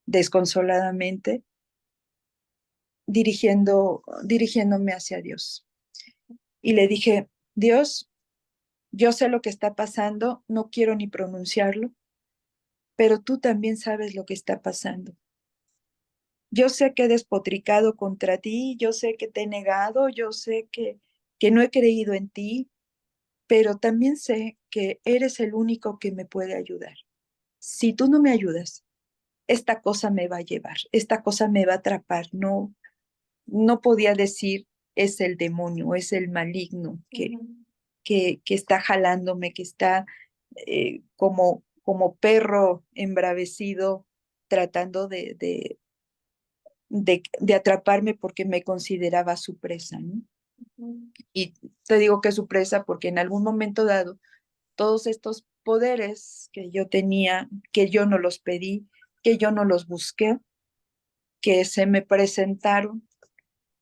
Speaker 1: desconsoladamente, dirigiéndome hacia Dios. Y le dije, Dios, yo sé lo que está pasando, no quiero ni pronunciarlo, pero tú también sabes lo que está pasando. Yo sé que he despotricado contra ti, yo sé que te he negado, yo sé que no he creído en ti, pero también sé que eres el único que me puede ayudar. Si tú no me ayudas, esta cosa me va a llevar, esta cosa me va a atrapar. No, no podía decir es el demonio, es el maligno
Speaker 2: ujú,
Speaker 1: que está jalándome, que está como perro embravecido tratando de atraparme porque me consideraba su presa, ¿no?
Speaker 2: ujú,
Speaker 1: Y te digo que su presa porque en algún momento dado, todos estos poderes que yo tenía, que yo no los pedí, que yo no los busqué, que se me presentaron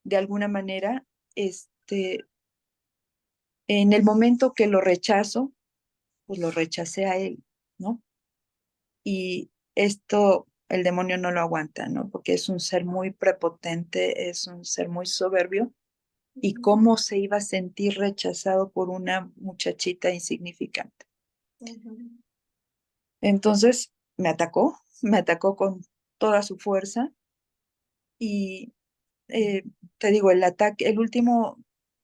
Speaker 1: de alguna manera, en el momento que lo rechazo, pues lo rechacé a él, ¿no? Y esto el demonio no lo aguanta, ¿no? Porque es un ser muy prepotente, es un ser muy soberbio y
Speaker 2: ujú,
Speaker 1: cómo se iba a sentir rechazado por una muchachita insignificante.
Speaker 2: ujú,
Speaker 1: Entonces me atacó con toda su fuerza y te digo, el último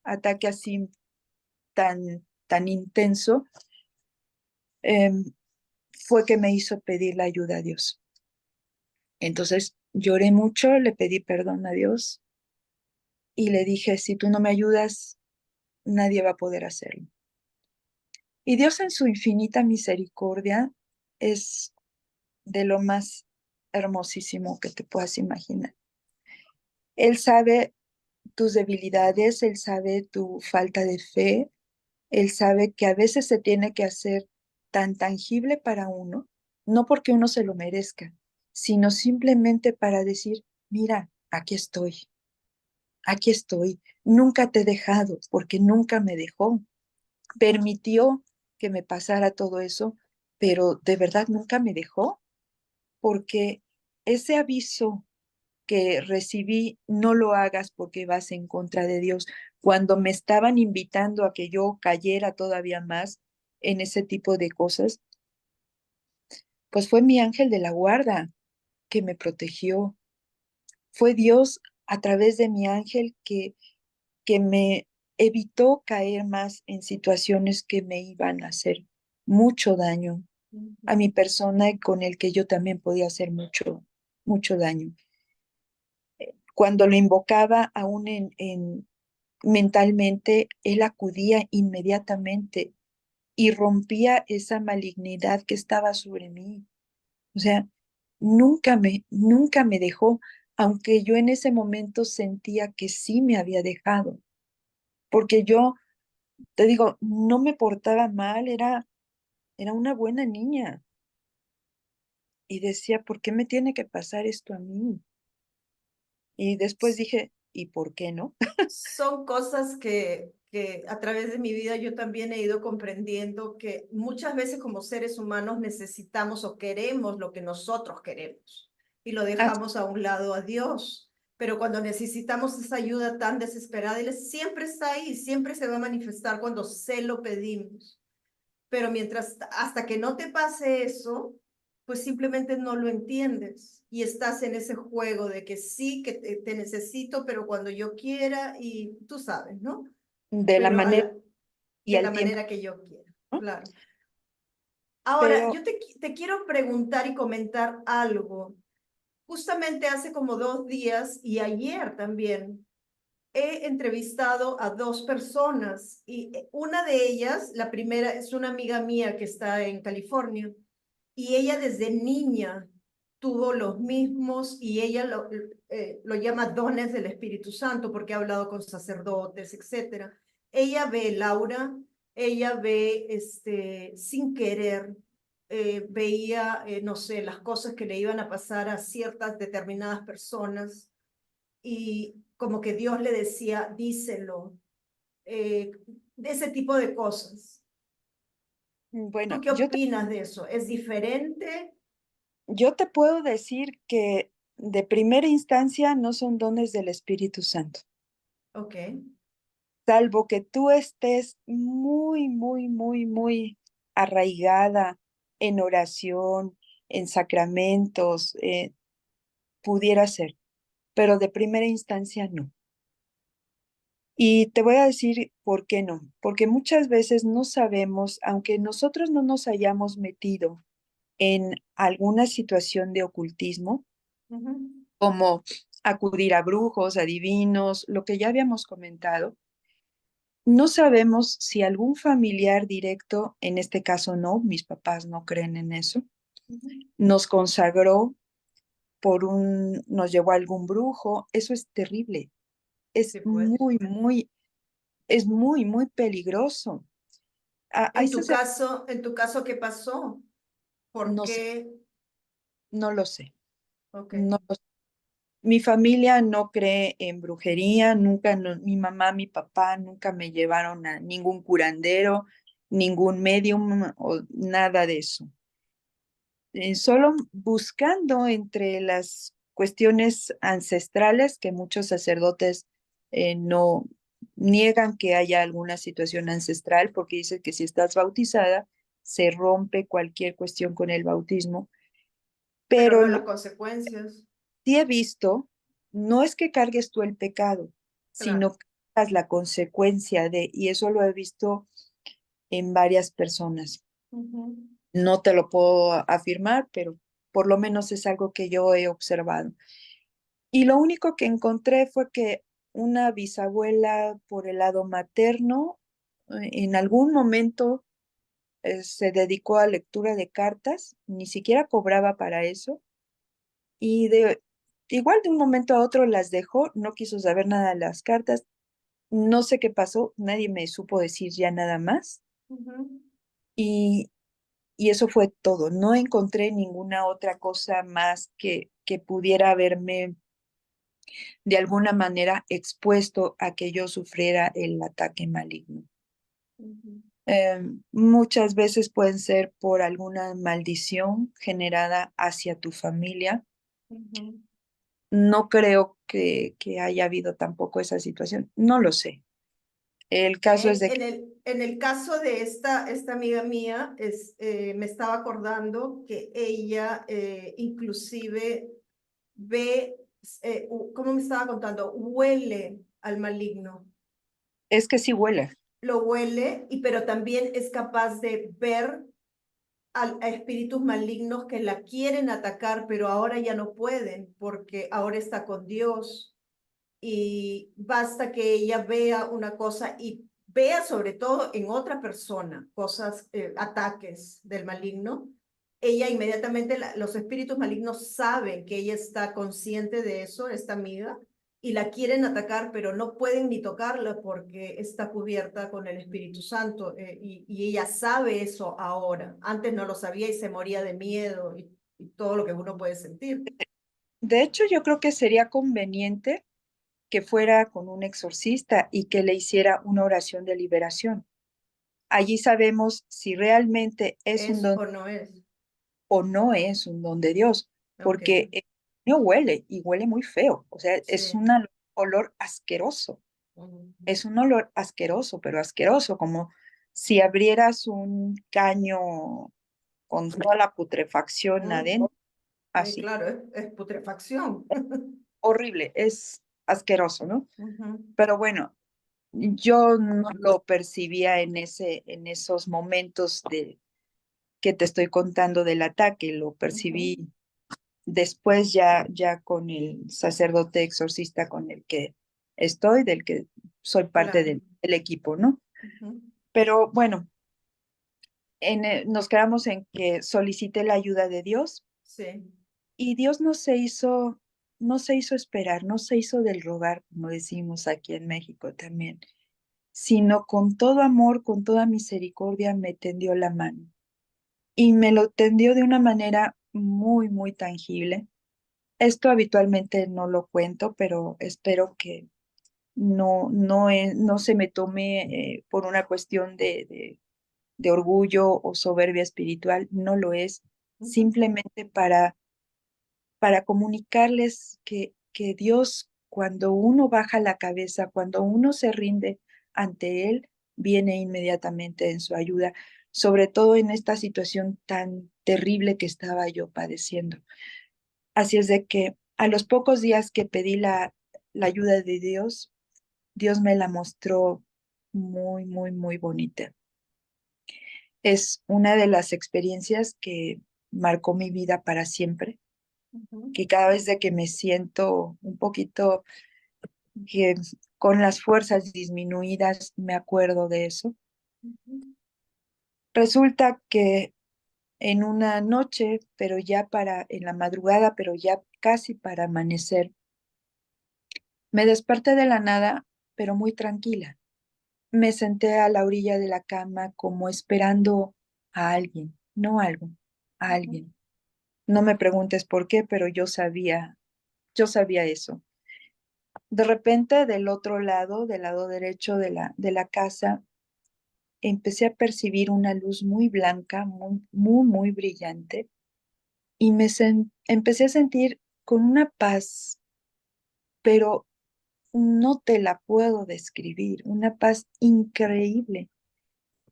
Speaker 1: ataque así tan intenso, eh, fue que me hizo pedir la ayuda a Dios. Entonces lloré mucho, le pedí perdón a Dios y le dije, si tú no me ayudas, nadie va a poder hacerlo. Y Dios en su infinita misericordia es de lo más hermosísimo que te puedas imaginar. Él sabe tus debilidades, Él sabe tu falta de fe, Él sabe que a veces se tiene que hacer tan tangible para uno, no porque uno se lo merezca, sino simplemente para decir, mira, aquí estoy, nunca te he dejado, porque nunca me dejó. Permitió que me pasara todo eso, pero de verdad nunca me dejó, porque ese aviso que recibí, no lo hagas porque vas en contra de Dios, cuando me estaban invitando a que yo cayera todavía más en ese tipo de cosas, pues fue mi ángel de la guarda que me protegió. Fue Dios a través de mi ángel que me evitó caer más en situaciones que me iban a hacer mucho daño a mi persona y con el que yo también podía hacer mucho daño. Cuando lo invocaba aún mentalmente, él acudía inmediatamente y rompía esa malignidad que estaba sobre mí. O sea, nunca me dejó, aunque yo en ese momento sentía que sí me había dejado, porque yo, te digo, no me portaba mal, era una buena niña y decía, ¿por qué me tiene que pasar esto a mí? Y después dije, ¿y por qué no?
Speaker 2: Son cosas que a través de mi vida yo también he ido comprendiendo que muchas veces como seres humanos necesitamos o queremos lo que nosotros queremos y lo
Speaker 1: Así,
Speaker 2: dejamos a un lado a Dios. Pero cuando necesitamos esa ayuda tan desesperada, Él siempre está ahí, siempre se va a manifestar cuando se lo pedimos. Pero mientras, hasta que no te pase eso, pues simplemente no lo entiendes y estás en ese juego de que sí, que te necesito, pero cuando yo quiera y tú sabes, ¿no?
Speaker 1: de la
Speaker 2: Pero
Speaker 1: manera y
Speaker 2: de
Speaker 1: al
Speaker 2: la
Speaker 1: tiempo,
Speaker 2: manera que yo quiera,
Speaker 1: ¿no?
Speaker 2: claro. Ahora,
Speaker 1: Pero
Speaker 2: yo te quiero preguntar y comentar algo. Justamente hace como 2 días y ayer también he entrevistado a 2 personas y una de ellas, la primera, es una amiga mía que está en California y ella desde niña tuvo los mismos y ella lo llama dones del Espíritu Santo porque ha hablado con sacerdotes, etcétera. Ella ve Laura, ella ve sin querer, veía, no sé, las cosas que le iban a pasar a ciertas determinadas personas y como que Dios le decía, díselo, de ese tipo de cosas. ¿Tú
Speaker 1: bueno,
Speaker 2: qué opinas de eso? ¿Es diferente?
Speaker 1: yo te puedo decir que de primera instancia no son dones del Espíritu Santo,
Speaker 2: Ok.
Speaker 1: salvo que tú estés muy arraigada en oración, en sacramentos, pudiera ser, pero de primera instancia no. Y te voy a decir por qué no, porque muchas veces no sabemos, aunque nosotros no nos hayamos metido en alguna situación de ocultismo,
Speaker 2: Ujú,
Speaker 1: como acudir a brujos, adivinos, lo que ya habíamos comentado, no sabemos si algún familiar directo, en este caso no, mis papás no creen en eso,
Speaker 2: ujú.
Speaker 1: nos consagró nos llevó a algún brujo, eso es terrible, es
Speaker 2: Sí, pues.
Speaker 1: muy peligroso. Hay sacerdotes,
Speaker 2: En tu caso, ¿qué pasó? ¿Por
Speaker 1: no sé,
Speaker 2: qué?
Speaker 1: no lo sé,
Speaker 2: Ok.
Speaker 1: no lo sé. Mi familia no cree en brujería, nunca, mi mamá, mi papá nunca me llevaron a ningún curandero, ningún medium o nada de eso. Solo buscando entre las cuestiones ancestrales que muchos sacerdotes no niegan que haya alguna situación ancestral porque dicen que si estás bautizada se rompe cualquier cuestión con el bautismo,
Speaker 2: Pero
Speaker 1: pero
Speaker 2: no las consecuencias.
Speaker 1: sí he visto, no es que cargues tú el pecado,
Speaker 2: Claro.
Speaker 1: sino que cargas la consecuencia de, y eso lo he visto en varias personas.
Speaker 2: Ujú.
Speaker 1: No te lo puedo afirmar, pero por lo menos es algo que yo he observado. Y lo único que encontré fue que una bisabuela por el lado materno en algún momento se dedicó a lectura de cartas, ni siquiera cobraba para eso, y igual de un momento a otro las dejó, no quiso saber nada de las cartas, no sé qué pasó, nadie me supo decir ya nada más,
Speaker 2: Ujú.
Speaker 1: y, y eso fue todo, no encontré ninguna otra cosa más que pudiera haberme de alguna manera expuesto a que yo sufriera el ataque maligno.
Speaker 2: Ujú.
Speaker 1: Muchas veces pueden ser por alguna maldición generada hacia tu familia.
Speaker 2: Ujú.
Speaker 1: No creo que haya habido tampoco esa situación. No lo sé. El caso es de que
Speaker 2: En el caso de esta amiga mía, me estaba acordando que ella inclusive ve, ¿cómo me estaba contando? Huele al maligno,
Speaker 1: es que sí huele.
Speaker 2: lo huele, pero también es capaz de ver a espíritus malignos que la quieren atacar, pero ahora ya no pueden porque ahora está con Dios y basta que ella vea una cosa y vea sobre todo en otra persona cosas, ataques del maligno, ella inmediatamente, los espíritus malignos saben que ella está consciente de eso, esta amiga, y la quieren atacar, pero no pueden ni tocarla porque está cubierta con el Espíritu Santo, y ella sabe eso ahora. Antes no lo sabía y se moría de miedo y todo lo que uno puede sentir.
Speaker 1: De hecho, yo creo que sería conveniente que fuera con un exorcista y que le hiciera una oración de liberación. Allí sabemos si realmente es un
Speaker 2: ¿Es
Speaker 1: don
Speaker 2: o no es?
Speaker 1: o no es un don de Dios,
Speaker 2: Ok,
Speaker 1: porque no huele y huele muy feo. O sea, es
Speaker 2: sí.
Speaker 1: un olor asqueroso.
Speaker 2: Ujú.
Speaker 1: Es un olor asqueroso, pero asqueroso, como si abrieras un caño con toda la putrefacción
Speaker 2: Mm,
Speaker 1: adentro, así.
Speaker 2: claro, es putrefacción.
Speaker 1: Horrible, es asqueroso, ¿no?
Speaker 2: Ujú.
Speaker 1: Pero bueno, yo no lo percibía en esos momentos que te estoy contando del ataque, lo
Speaker 2: Ujú.
Speaker 1: percibí después ya con el sacerdote exorcista con el que estoy, del que soy parte
Speaker 2: Claro.
Speaker 1: del equipo, ¿no?
Speaker 2: Ujú.
Speaker 1: Pero bueno, nos quedamos en que solicité la ayuda de Dios
Speaker 2: Sí.
Speaker 1: y Dios no se hizo esperar, no se hizo del rogar, como decimos aquí en México también, sino con todo amor, con toda misericordia me tendió la mano y me lo tendió de una manera muy, muy tangible. Esto habitualmente no lo cuento, pero espero que no se me tome por una cuestión de orgullo o soberbia espiritual, no lo es,
Speaker 2: Ujú.
Speaker 1: simplemente para comunicarles que Dios, cuando uno baja la cabeza, cuando uno se rinde ante Él, viene inmediatamente en su ayuda, sobre todo en esta situación tan terrible que estaba yo padeciendo. Así es de que a los pocos días que pedí la ayuda de Dios, Dios me la mostró muy, muy, muy bonita. Es una de las experiencias que marcó mi vida para siempre,
Speaker 2: Ujú.
Speaker 1: que cada vez de que me siento un poquito que con las fuerzas disminuidas, me acuerdo de eso.
Speaker 2: Ujú.
Speaker 1: Resulta que en una noche, pero ya en la madrugada, pero ya casi para amanecer, me desperté de la nada, pero muy tranquila. Me senté a la orilla de la cama como esperando a alguien, no algo, a
Speaker 2: Ujú.
Speaker 1: alguien. No me preguntes por qué, pero yo sabía eso. De repente, del otro lado, del lado derecho de la casa, empecé a percibir una luz muy blanca, muy, muy, muy brillante, y empecé a sentir con una paz, pero no te la puedo describir, una paz increíble.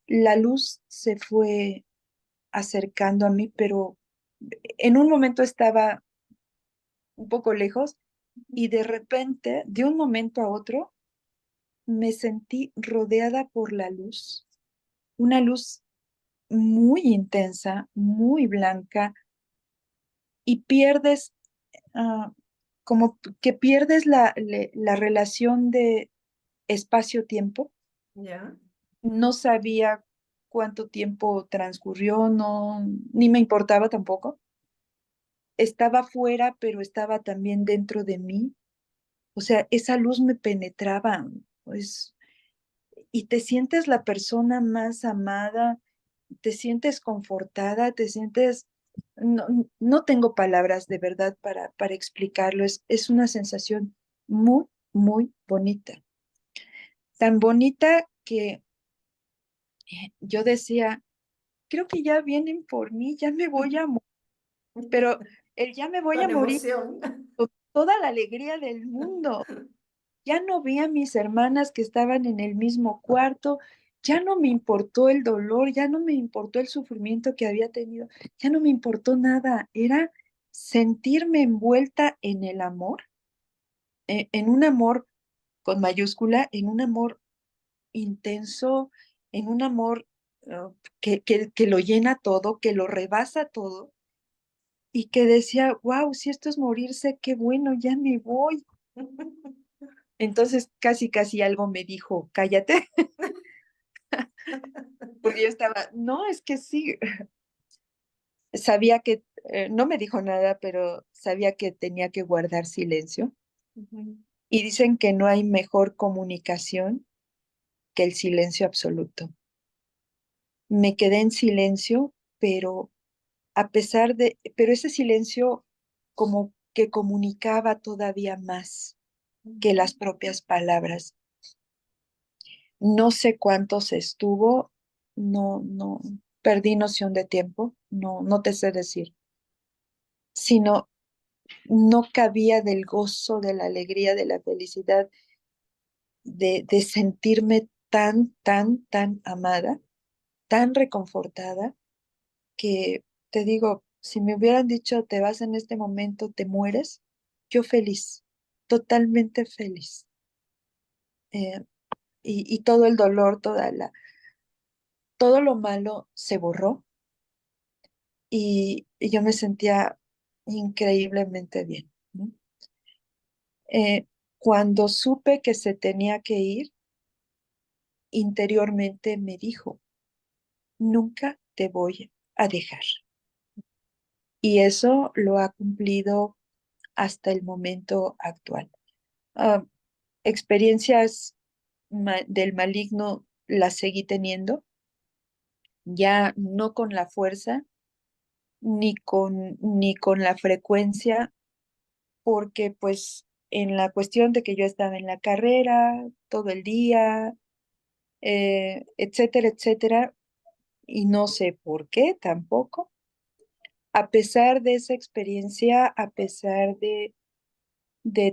Speaker 1: La luz se fue acercando a mí, pero en un momento estaba un poco lejos y de repente, de un momento a otro, me sentí rodeada por la luz, una luz muy intensa, muy blanca, y pierdes, ah, como que pierdes la relación de espacio-tiempo.
Speaker 2: Ya.
Speaker 1: No sabía cuánto tiempo transcurrió, no, ni me importaba tampoco. Estaba fuera, pero estaba también dentro de mí. O sea, esa luz me penetraba, pues, y te sientes la persona más amada, te sientes confortada, te sientes, no, no tengo palabras de verdad para explicarlo, es una sensación muy, muy bonita. Tan bonita que yo decía, creo que ya vienen por mí, ya me voy a morir, pero el ya me voy a
Speaker 2: Con
Speaker 1: morir
Speaker 2: emoción.
Speaker 1: con toda la alegría del mundo. Ya no vi a mis hermanas que estaban en el mismo cuarto, ya no me importó el dolor, ya no me importó el sufrimiento que había tenido, ya no me importó nada, era sentirme envuelta en el amor, en un amor con mayúscula, en un amor intenso, en un amor que lo llena todo, que lo rebasa todo, y que decía, wow, si esto es morirse, qué bueno, ya me voy. Entonces casi algo me dijo, cállate, porque yo estaba, no, es que sí, sabía que, no me dijo nada, pero sabía que tenía que guardar silencio.
Speaker 2: Ujú.
Speaker 1: Y dicen que no hay mejor comunicación que el silencio absoluto. Me quedé en silencio, pero pero ese silencio como que comunicaba todavía más que las propias palabras. No sé cuántos estuvo, no, perdí noción de tiempo, no te sé decir, sino no cabía del gozo, de la alegría, de la felicidad, de sentirme tan amada, tan reconfortada, que te digo, si me hubieran dicho, te vas en este momento, te mueres, yo feliz, totalmente feliz. Eh, y todo el dolor, todo lo malo se borró y yo me sentía increíblemente bien, ¿no? Cuando supe que se tenía que ir, interiormente me dijo, nunca te voy a dejar. Y eso lo ha cumplido hasta el momento actual. Ah, experiencias del maligno las seguí teniendo, ya no con la fuerza ni con la frecuencia, porque pues en la cuestión de que yo estaba en la carrera todo el día, etcétera, etcétera, y no sé por qué tampoco. A pesar de esa experiencia, a pesar de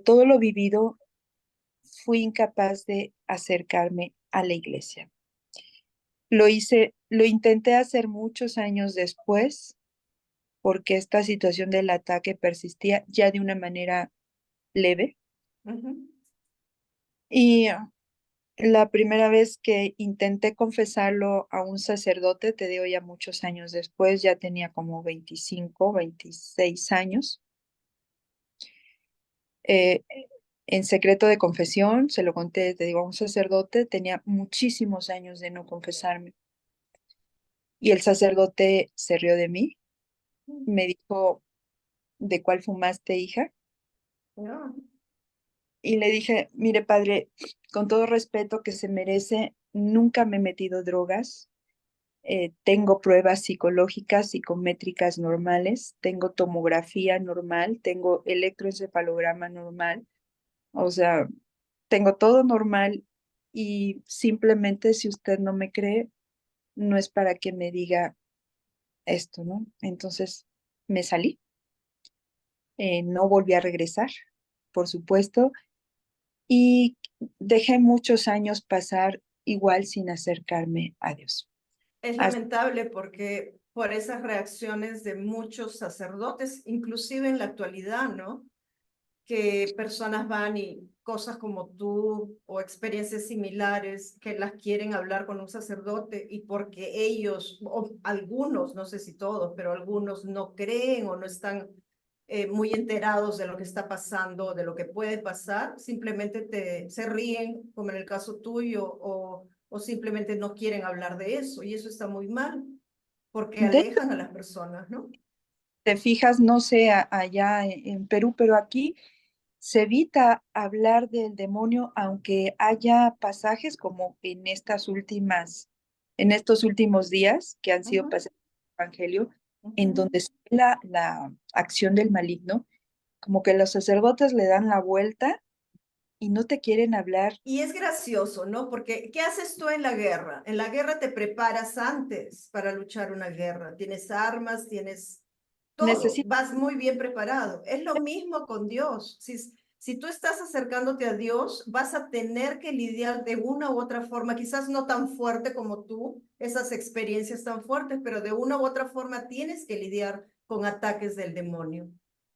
Speaker 1: todo lo vivido, fui incapaz de acercarme a la iglesia. Lo intenté hacer muchos años después, porque esta situación del ataque persistía ya de una manera leve.
Speaker 2: Ujú.
Speaker 1: Y la primera vez que intenté confesarlo a un sacerdote, te digo ya muchos años después, ya tenía como 25, 26 años, eh, en secreto de confesión, se lo conté, te digo, a un sacerdote, tenía muchísimos años de no confesarme. Y el sacerdote se rió de mí, me dijo, ¿de cuál fumaste, hija?
Speaker 2: Ya.
Speaker 1: Y le dije, mire, padre, con todo respeto que se merece, nunca me he metido drogas, tengo pruebas psicológicas, psicométricas normales, tengo tomografía normal, tengo electroencefalograma normal, o sea, tengo todo normal y simplemente si usted no me cree, no es para que me diga esto, ¿no? Entonces me salí, no volví a regresar, por supuesto, y dejé muchos años pasar igual sin acercarme a Dios.
Speaker 2: Es
Speaker 1: Hasta
Speaker 2: lamentable porque por esas reacciones de muchos sacerdotes, inclusive en la actualidad, ¿no? que personas van y cosas como tú o experiencias similares que las quieren hablar con un sacerdote y porque ellos, o algunos, no sé si todos, pero algunos no creen o no están muy enterados de lo que está pasando, de lo que puede pasar, simplemente se ríen, como en el caso tuyo, o simplemente no quieren hablar de eso y eso está muy mal porque
Speaker 1: De hecho,
Speaker 2: alejan a las personas, ¿no?
Speaker 1: te fijas, no sé, allá en Perú, pero aquí se evita hablar del demonio, aunque haya pasajes como en estos últimos días que han sido
Speaker 2: Ujú,
Speaker 1: pasajes del Evangelio, en
Speaker 2: ujú.
Speaker 1: donde se ve la acción del maligno, como que los sacerdotes le dan la vuelta y no te quieren hablar.
Speaker 2: Y es gracioso, ¿no? Porque ¿qué haces tú en la guerra? En la guerra te preparas antes para luchar una guerra. Tienes armas, tienes todo,
Speaker 1: Necesito,
Speaker 2: vas muy bien preparado. Es lo mismo con Dios. Si tú estás acercándote a Dios, vas a tener que lidiar de una u otra forma, quizás no tan fuerte como tú, esas experiencias tan fuertes, pero de una u otra forma tienes que lidiar con ataques del demonio.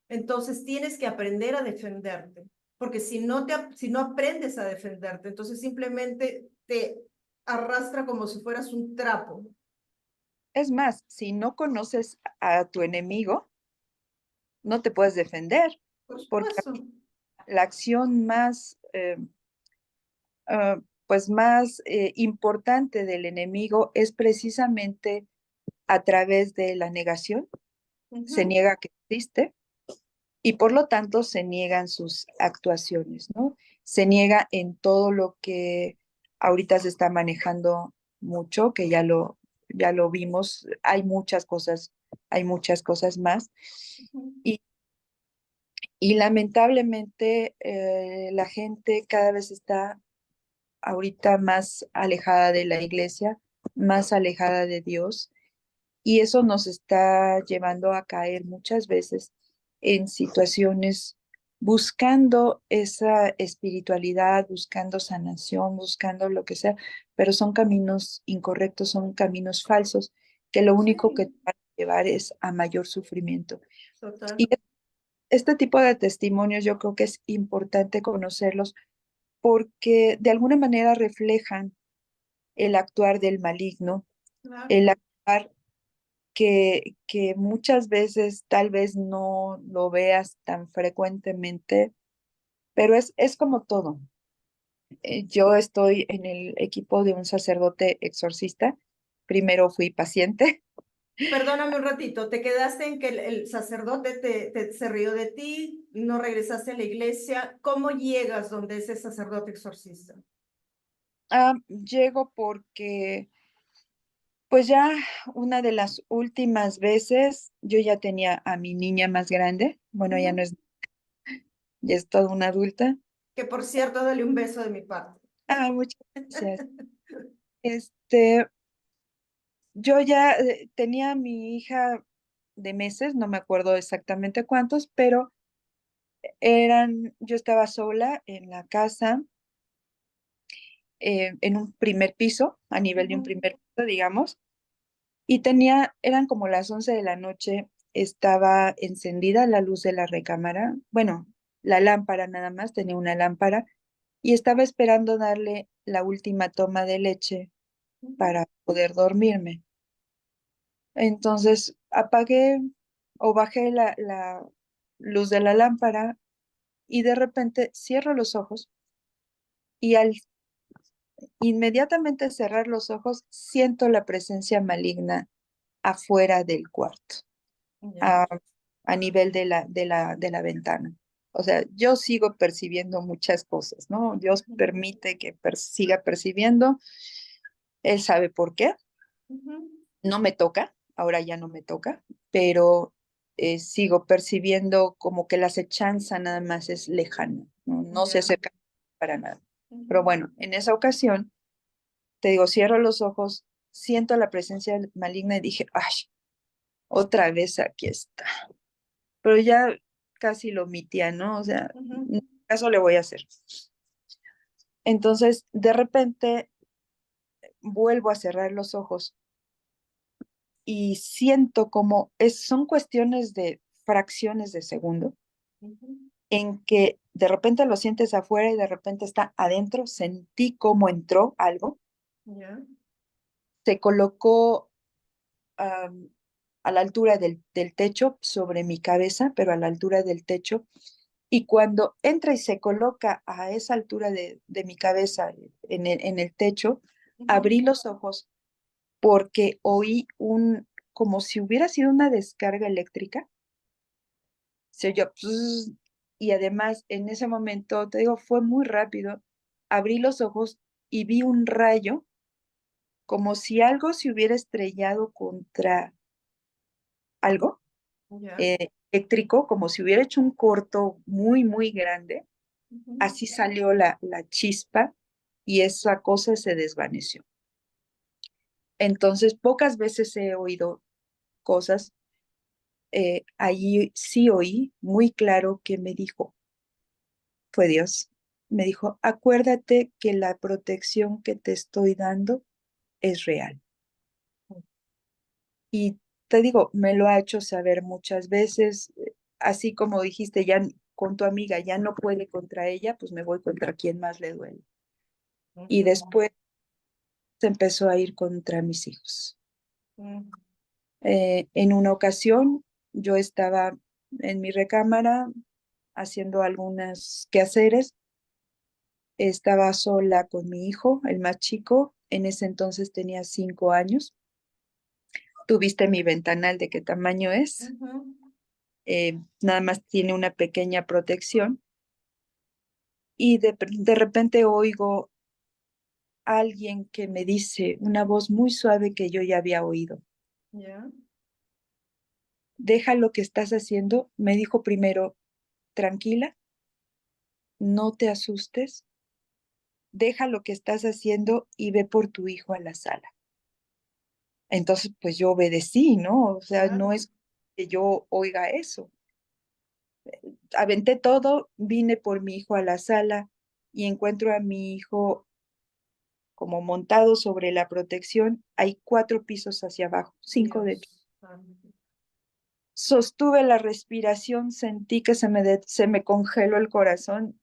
Speaker 2: Entonces tienes que aprender a defenderte, porque si no aprendes a defenderte, entonces simplemente te arrastra como si fueras un trapo.
Speaker 1: es más, si no conoces a tu enemigo, no te puedes defender,
Speaker 2: Por
Speaker 1: porque
Speaker 2: supuesto.
Speaker 1: la acción más, pues más importante del enemigo es precisamente a través de la negación. Se
Speaker 2: Ujú.
Speaker 1: niega que existe y por lo tanto se niegan sus actuaciones, ¿no? Se niega en todo lo que ahorita se está manejando mucho, que ya lo vimos, hay muchas cosas más.
Speaker 2: Ujú.
Speaker 1: Y, y lamentablemente la gente cada vez está ahorita más alejada de la iglesia, más alejada de Dios, y eso nos está llevando a caer muchas veces en situaciones buscando esa espiritualidad, buscando sanación, buscando lo que sea, pero son caminos incorrectos, son caminos falsos, que lo único que
Speaker 2: Sí,
Speaker 1: te van a llevar es a mayor sufrimiento. Y
Speaker 2: total.
Speaker 1: este tipo de testimonios yo creo que es importante conocerlos porque de alguna manera reflejan el actuar del maligno,
Speaker 2: Claro.
Speaker 1: el actuar que muchas veces tal vez no lo veas tan frecuentemente, pero es como todo. Yo estoy en el equipo de un sacerdote exorcista. Primero fui paciente.
Speaker 2: Perdóname un ratito, te quedaste en que el sacerdote se rió de ti, no regresaste a la iglesia. ¿Cómo llegas donde ese sacerdote exorcista?
Speaker 1: Llego porque, pues ya una de las últimas veces, yo ya tenía a mi niña más grande. Bueno, ya no
Speaker 2: Ujú.
Speaker 1: es, ya es toda una adulta.
Speaker 2: Que por cierto, dale un beso de mi parte.
Speaker 1: Muchas gracias. Este, yo ya tenía a mi hija de meses, no me acuerdo exactamente cuántos, pero yo estaba sola en la casa, en un primer piso, a nivel de un
Speaker 2: Ujú,
Speaker 1: primer piso, digamos, y eran como las 11 de la noche, estaba encendida la luz de la recámara, bueno, la lámpara nada más, tenía una lámpara, y estaba esperando darle la última toma de leche
Speaker 2: ujú.
Speaker 1: para poder dormirme. Entonces apagué o bajé la luz de la lámpara y de repente cierro los ojos y al inmediatamente cerrar los ojos siento la presencia maligna afuera del cuarto,
Speaker 2: Ya.
Speaker 1: a, a nivel de la ventana. O sea, yo sigo percibiendo muchas cosas, ¿no? Dios
Speaker 2: Ujú,
Speaker 1: permite que siga percibiendo. Él sabe por qué.
Speaker 2: ujú.
Speaker 1: No me toca, ahora ya no me toca, pero sigo percibiendo como que la acechanza nada más es lejana, no, no se
Speaker 2: Ya.
Speaker 1: acerca para nada. Pero
Speaker 2: Ujú.
Speaker 1: bueno, en esa ocasión, te digo, cierro los ojos, siento la presencia maligna y dije, ay, otra vez aquí está. Pero ya casi lo omitía, ¿no? O sea,
Speaker 2: Ujú.
Speaker 1: caso le voy a hacer. Entonces, de repente, vuelvo a cerrar los ojos y siento como son cuestiones de fracciones de segundo,
Speaker 2: Ujú.
Speaker 1: en que de repente lo sientes afuera y de repente está adentro. Sentí cómo entró algo,
Speaker 2: Ya.
Speaker 1: se colocó am, a la altura del techo sobre mi cabeza, pero a la altura del techo. Y cuando entra y se coloca a esa altura de mi cabeza en el techo,
Speaker 2: Ujú.
Speaker 1: abrí los ojos porque oí como si hubiera sido una descarga eléctrica. Se oyó "pss", y además en ese momento, te digo, fue muy rápido. Abrí los ojos y vi un rayo, como si algo se hubiera estrellado contra algo
Speaker 2: Ya.
Speaker 1: eléctrico, como si hubiera hecho un corto muy, muy grande.
Speaker 2: Ujú.
Speaker 1: Así salió la chispa y esa cosa se desvaneció. Entonces, pocas veces he oído cosas. Allí sí oí muy claro que me dijo, fue Dios, me dijo, acuérdate que la protección que te estoy dando es real. Y te digo, me lo ha hecho saber muchas veces, así como dijiste, ya con tu amiga ya no puede contra ella, pues me voy contra quien más le duele. Y
Speaker 2: Ujú.
Speaker 1: después se empezó a ir contra mis hijos.
Speaker 2: Ujú.
Speaker 1: En una ocasión yo estaba en mi recámara haciendo algunos quehaceres, estaba sola con mi hijo, el más chico, en ese entonces tenía 5 años. Tuviste mi ventanal de qué tamaño es.
Speaker 2: Ujú.
Speaker 1: Nada más tiene una pequeña protección y de repente oigo a alguien que me dice una voz muy suave que yo ya había oído.
Speaker 2: Ya.
Speaker 1: Deja lo que estás haciendo, me dijo primero, tranquila, no te asustes, deja lo que estás haciendo y ve por tu hijo a la sala. Entonces, pues yo obedecí, ¿no? O sea, no
Speaker 2: Claro.
Speaker 1: es que yo oiga eso. Aventé todo, vine por mi hijo a la sala y encuentro a mi hijo como montado sobre la protección. Hay 4 pisos hacia abajo, 5 de hecho.
Speaker 2: Dios santo.
Speaker 1: Sostuve la respiración, sentí que se me congeló el corazón.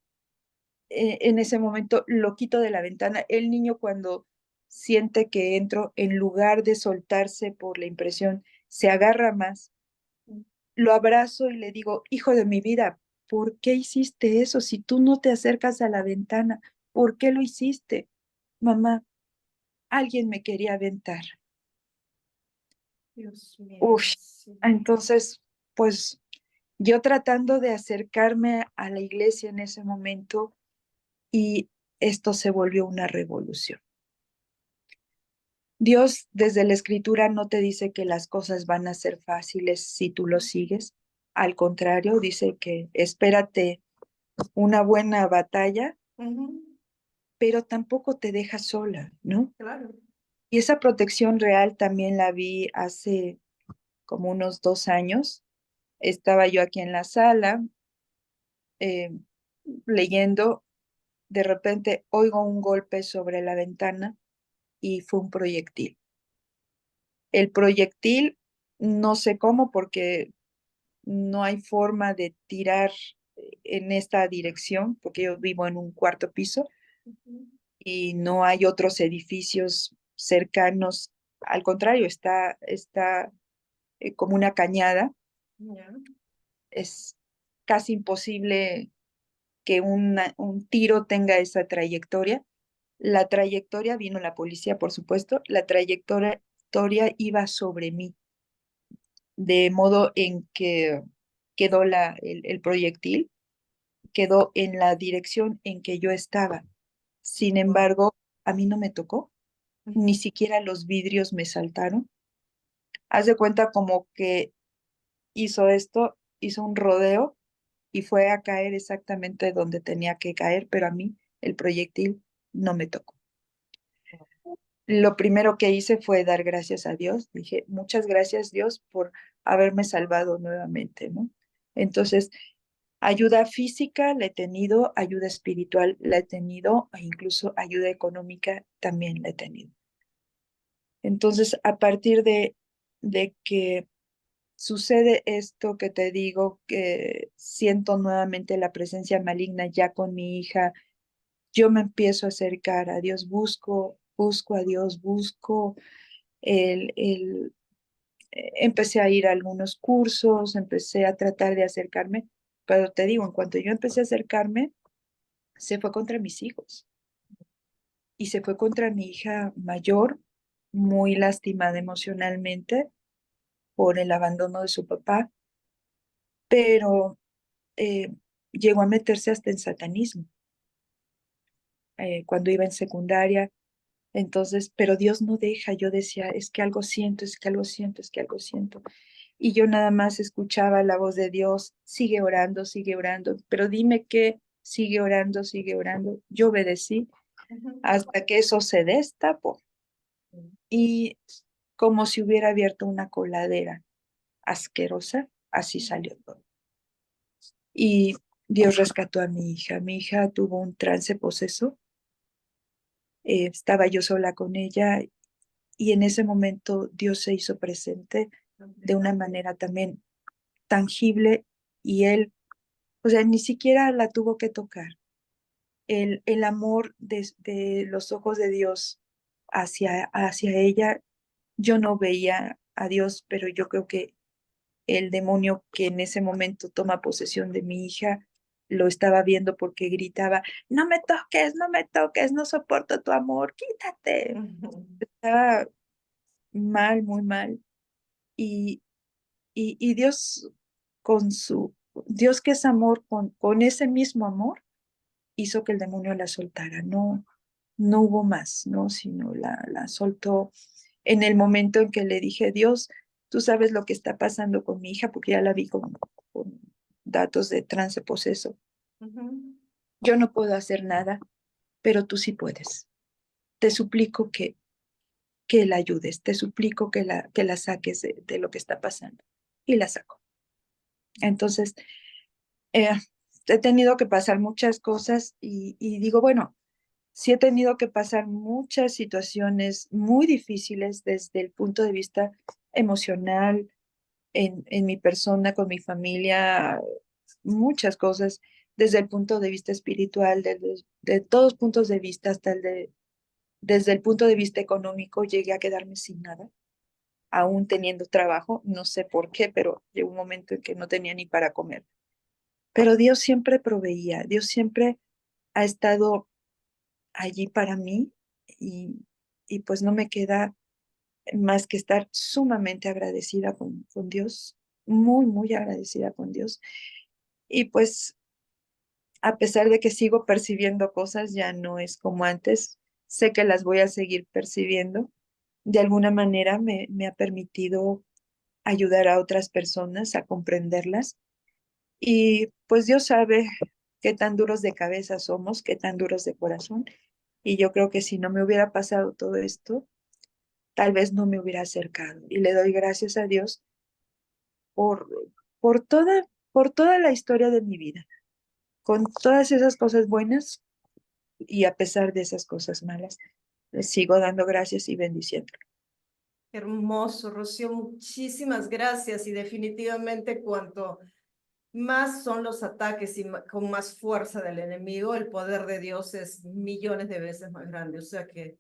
Speaker 1: En ese momento lo quito de la ventana. El niño cuando siente que entro, en lugar de soltarse por la impresión, se agarra más. Lo abrazo y le digo, hijo de mi vida, ¿por qué hiciste eso? Si tú no te acercas a la ventana, ¿por qué lo hiciste? Mamá, alguien me quería aventar.
Speaker 2: Dios mío,
Speaker 1: Uf,
Speaker 2: sí.
Speaker 1: entonces, pues yo tratando de acercarme a la iglesia en ese momento y esto se volvió una revolución. Dios desde la escritura no te dice que las cosas van a ser fáciles si tú lo sigues. Al contrario, dice que espérate una buena batalla,
Speaker 2: Ujú.
Speaker 1: pero tampoco te deja sola, ¿no?
Speaker 2: Claro.
Speaker 1: Y esa protección real también la vi hace como unos 2 años. Estaba yo aquí en la sala eh, leyendo, de repente oigo un golpe sobre la ventana y fue un proyectil. El proyectil, no sé cómo, porque no hay forma de tirar en esta dirección, porque yo vivo en un cuarto piso
Speaker 2: Ujú.
Speaker 1: y no hay otros edificios cercanos. Al contrario, está como una cañada.
Speaker 2: Ya.
Speaker 1: Es casi imposible que un tiro tenga esa trayectoria. La trayectoria, vino la policía, por supuesto, la trayectoria iba sobre mí, de modo en que quedó el proyectil, quedó en la dirección en que yo estaba. Sin
Speaker 2: Wow.
Speaker 1: embargo, a mí no me tocó, ni
Speaker 2: Ujú.
Speaker 1: siquiera los vidrios me saltaron. Haz de cuenta como que hizo esto, hizo un rodeo y fue a caer exactamente donde tenía que caer, pero a mí el proyectil no me tocó. Lo primero que hice fue dar gracias a Dios. Dije, muchas gracias Dios por haberme salvado nuevamente, ¿no? Entonces, ayuda física la he tenido, ayuda espiritual la he tenido, e incluso ayuda económica también la he tenido. Entonces, a partir de que sucede esto que te digo, que siento nuevamente la presencia maligna ya con mi hija. Yo me empiezo a acercar a Dios, busco a Dios, busco el empecé a ir a algunos cursos, empecé a tratar de acercarme, pero te digo, en cuanto yo empecé a acercarme, se fue contra mis hijos y se fue contra mi hija mayor, muy lastimada emocionalmente por el abandono de su papá, pero llegó a meterse hasta en satanismo cuando iba en secundaria. Entonces, pero Dios no deja, yo decía, es que algo siento, es que algo siento, es que algo siento. Y yo nada más escuchaba la voz de Dios, sigue orando, pero dime qué, sigue orando, sigue orando. Yo obedecí
Speaker 2: Ujú.
Speaker 1: hasta que eso se destapó y como si hubiera abierto una coladera asquerosa, así salió todo. Y Dios rescató a mi hija. Mi hija tuvo un trance poseso, estaba yo sola con ella y en ese momento Dios se hizo presente de una manera también tangible y él, o sea, ni siquiera la tuvo que tocar. El amor de los ojos de Dios hacia ella, yo no veía a Dios, pero yo creo que el demonio que en ese momento toma posesión de mi hija lo estaba viendo porque gritaba, no me toques, no me toques, no soporto tu amor, quítate.
Speaker 2: Ujú.
Speaker 1: Estaba mal, muy mal. Y, y Dios Dios que es amor, con ese mismo amor, hizo que el demonio la soltara. No, no hubo más, ¿no? Sino la soltó en el momento en que le dije, Dios, tú sabes lo que está pasando con mi hija, porque ya la vi con datos de trance poseso.
Speaker 2: Ujú.
Speaker 1: Yo no puedo hacer nada, pero tú sí puedes. Te suplico que la ayudes, te suplico que la saques de lo que está pasando. Y la saco. Entonces, eh, he tenido que pasar muchas cosas y digo, bueno, sí he tenido que pasar muchas situaciones muy difíciles desde el punto de vista emocional, en mi persona, con mi familia, muchas cosas, desde el punto de vista espiritual, de todos puntos de vista, desde el punto de vista económico, llegué a quedarme sin nada, aún teniendo trabajo, no sé por qué, pero llegó un momento en que no tenía ni para comer. Pero Dios siempre proveía, Dios siempre ha estado allí para mí y, y pues no me queda más que estar sumamente agradecida con Dios, muy, muy agradecida con Dios. Y pues a pesar de que sigo percibiendo cosas, ya no es como antes, sé que las voy a seguir percibiendo. De alguna manera me ha permitido ayudar a otras personas a comprenderlas. Y pues Dios sabe qué tan duros de cabeza somos, qué tan duros de corazón. Y yo creo que si no me hubiera pasado todo esto, tal vez no me hubiera acercado. Y le doy gracias a Dios por, por toda la historia de mi vida, con todas esas cosas buenas y a pesar de esas cosas malas. Le sigo dando gracias y bendiciendo.
Speaker 2: Hermoso, Rocío, muchísimas gracias y definitivamente cuanto más son los ataques y con más fuerza del enemigo, el poder de Dios es millones de veces más grande. O sea que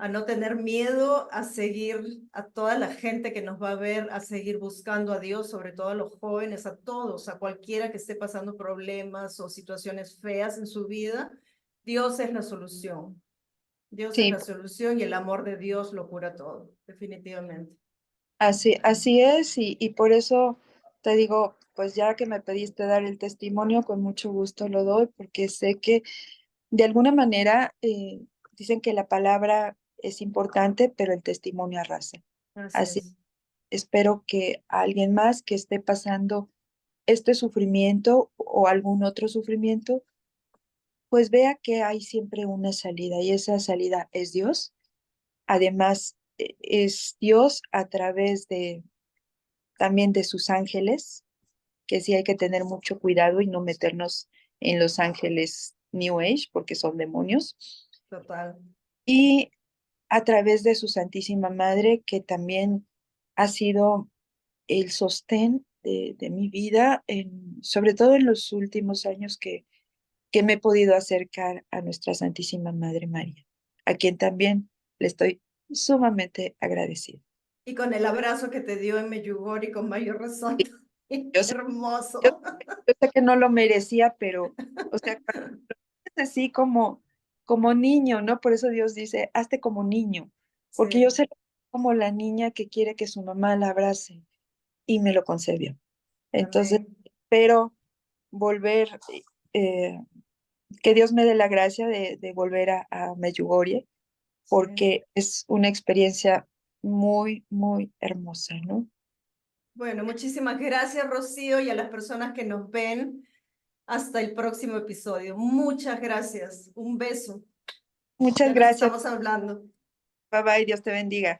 Speaker 2: a no tener miedo, a seguir a toda la gente que nos va a ver, a seguir buscando a Dios, sobre todo a los jóvenes, a todos, a cualquiera que esté pasando problemas o situaciones feas en su vida. Dios es la solución. Dios es
Speaker 1: Sí,
Speaker 2: la solución y el amor de Dios lo cura todo, definitivamente.
Speaker 1: así es y por eso te digo, pues ya que me pediste dar el testimonio, con mucho gusto lo doy porque sé que de alguna manera dicen que la palabra es importante, pero el testimonio arrasa.
Speaker 2: Así
Speaker 1: Así
Speaker 2: es.
Speaker 1: espero que alguien más que esté pasando este sufrimiento o algún otro sufrimiento, pues vea que hay siempre una salida y esa salida es Dios. Además, es Dios a través de también de sus ángeles, que sí hay que tener mucho cuidado y no meternos en los ángeles New Age porque son demonios.
Speaker 2: Total.
Speaker 1: Y a través de su Santísima Madre, que también ha sido el sostén de mi vida, sobre todo en los últimos años que me he podido acercar a nuestra Santísima Madre María, a quien también le estoy sumamente agradecida.
Speaker 2: Y con el abrazo que te dio en Medjugorje con mayor razón.
Speaker 1: Yo sé, yo,
Speaker 2: Hermoso.
Speaker 1: yo sé que no lo merecía, pero, o sea, cuando es así como niño, ¿no? Por eso Dios dice, hazte como niño, porque yo
Speaker 2: Sí,
Speaker 1: sé como la niña que quiere que su mamá la abrace y me lo concedió. Entonces,
Speaker 2: amén.
Speaker 1: espero volver, eh, que Dios me dé la gracia de volver a Medjugorje,
Speaker 2: Sí.
Speaker 1: porque es una experiencia muy, muy hermosa, ¿no?
Speaker 2: Bueno, muchísimas gracias, Rocío, y a las personas que nos ven. Hasta el próximo episodio. Muchas gracias. Un beso.
Speaker 1: Muchas
Speaker 2: Ya nos
Speaker 1: gracias.
Speaker 2: estamos hablando.
Speaker 1: Bye bye, Dios te bendiga.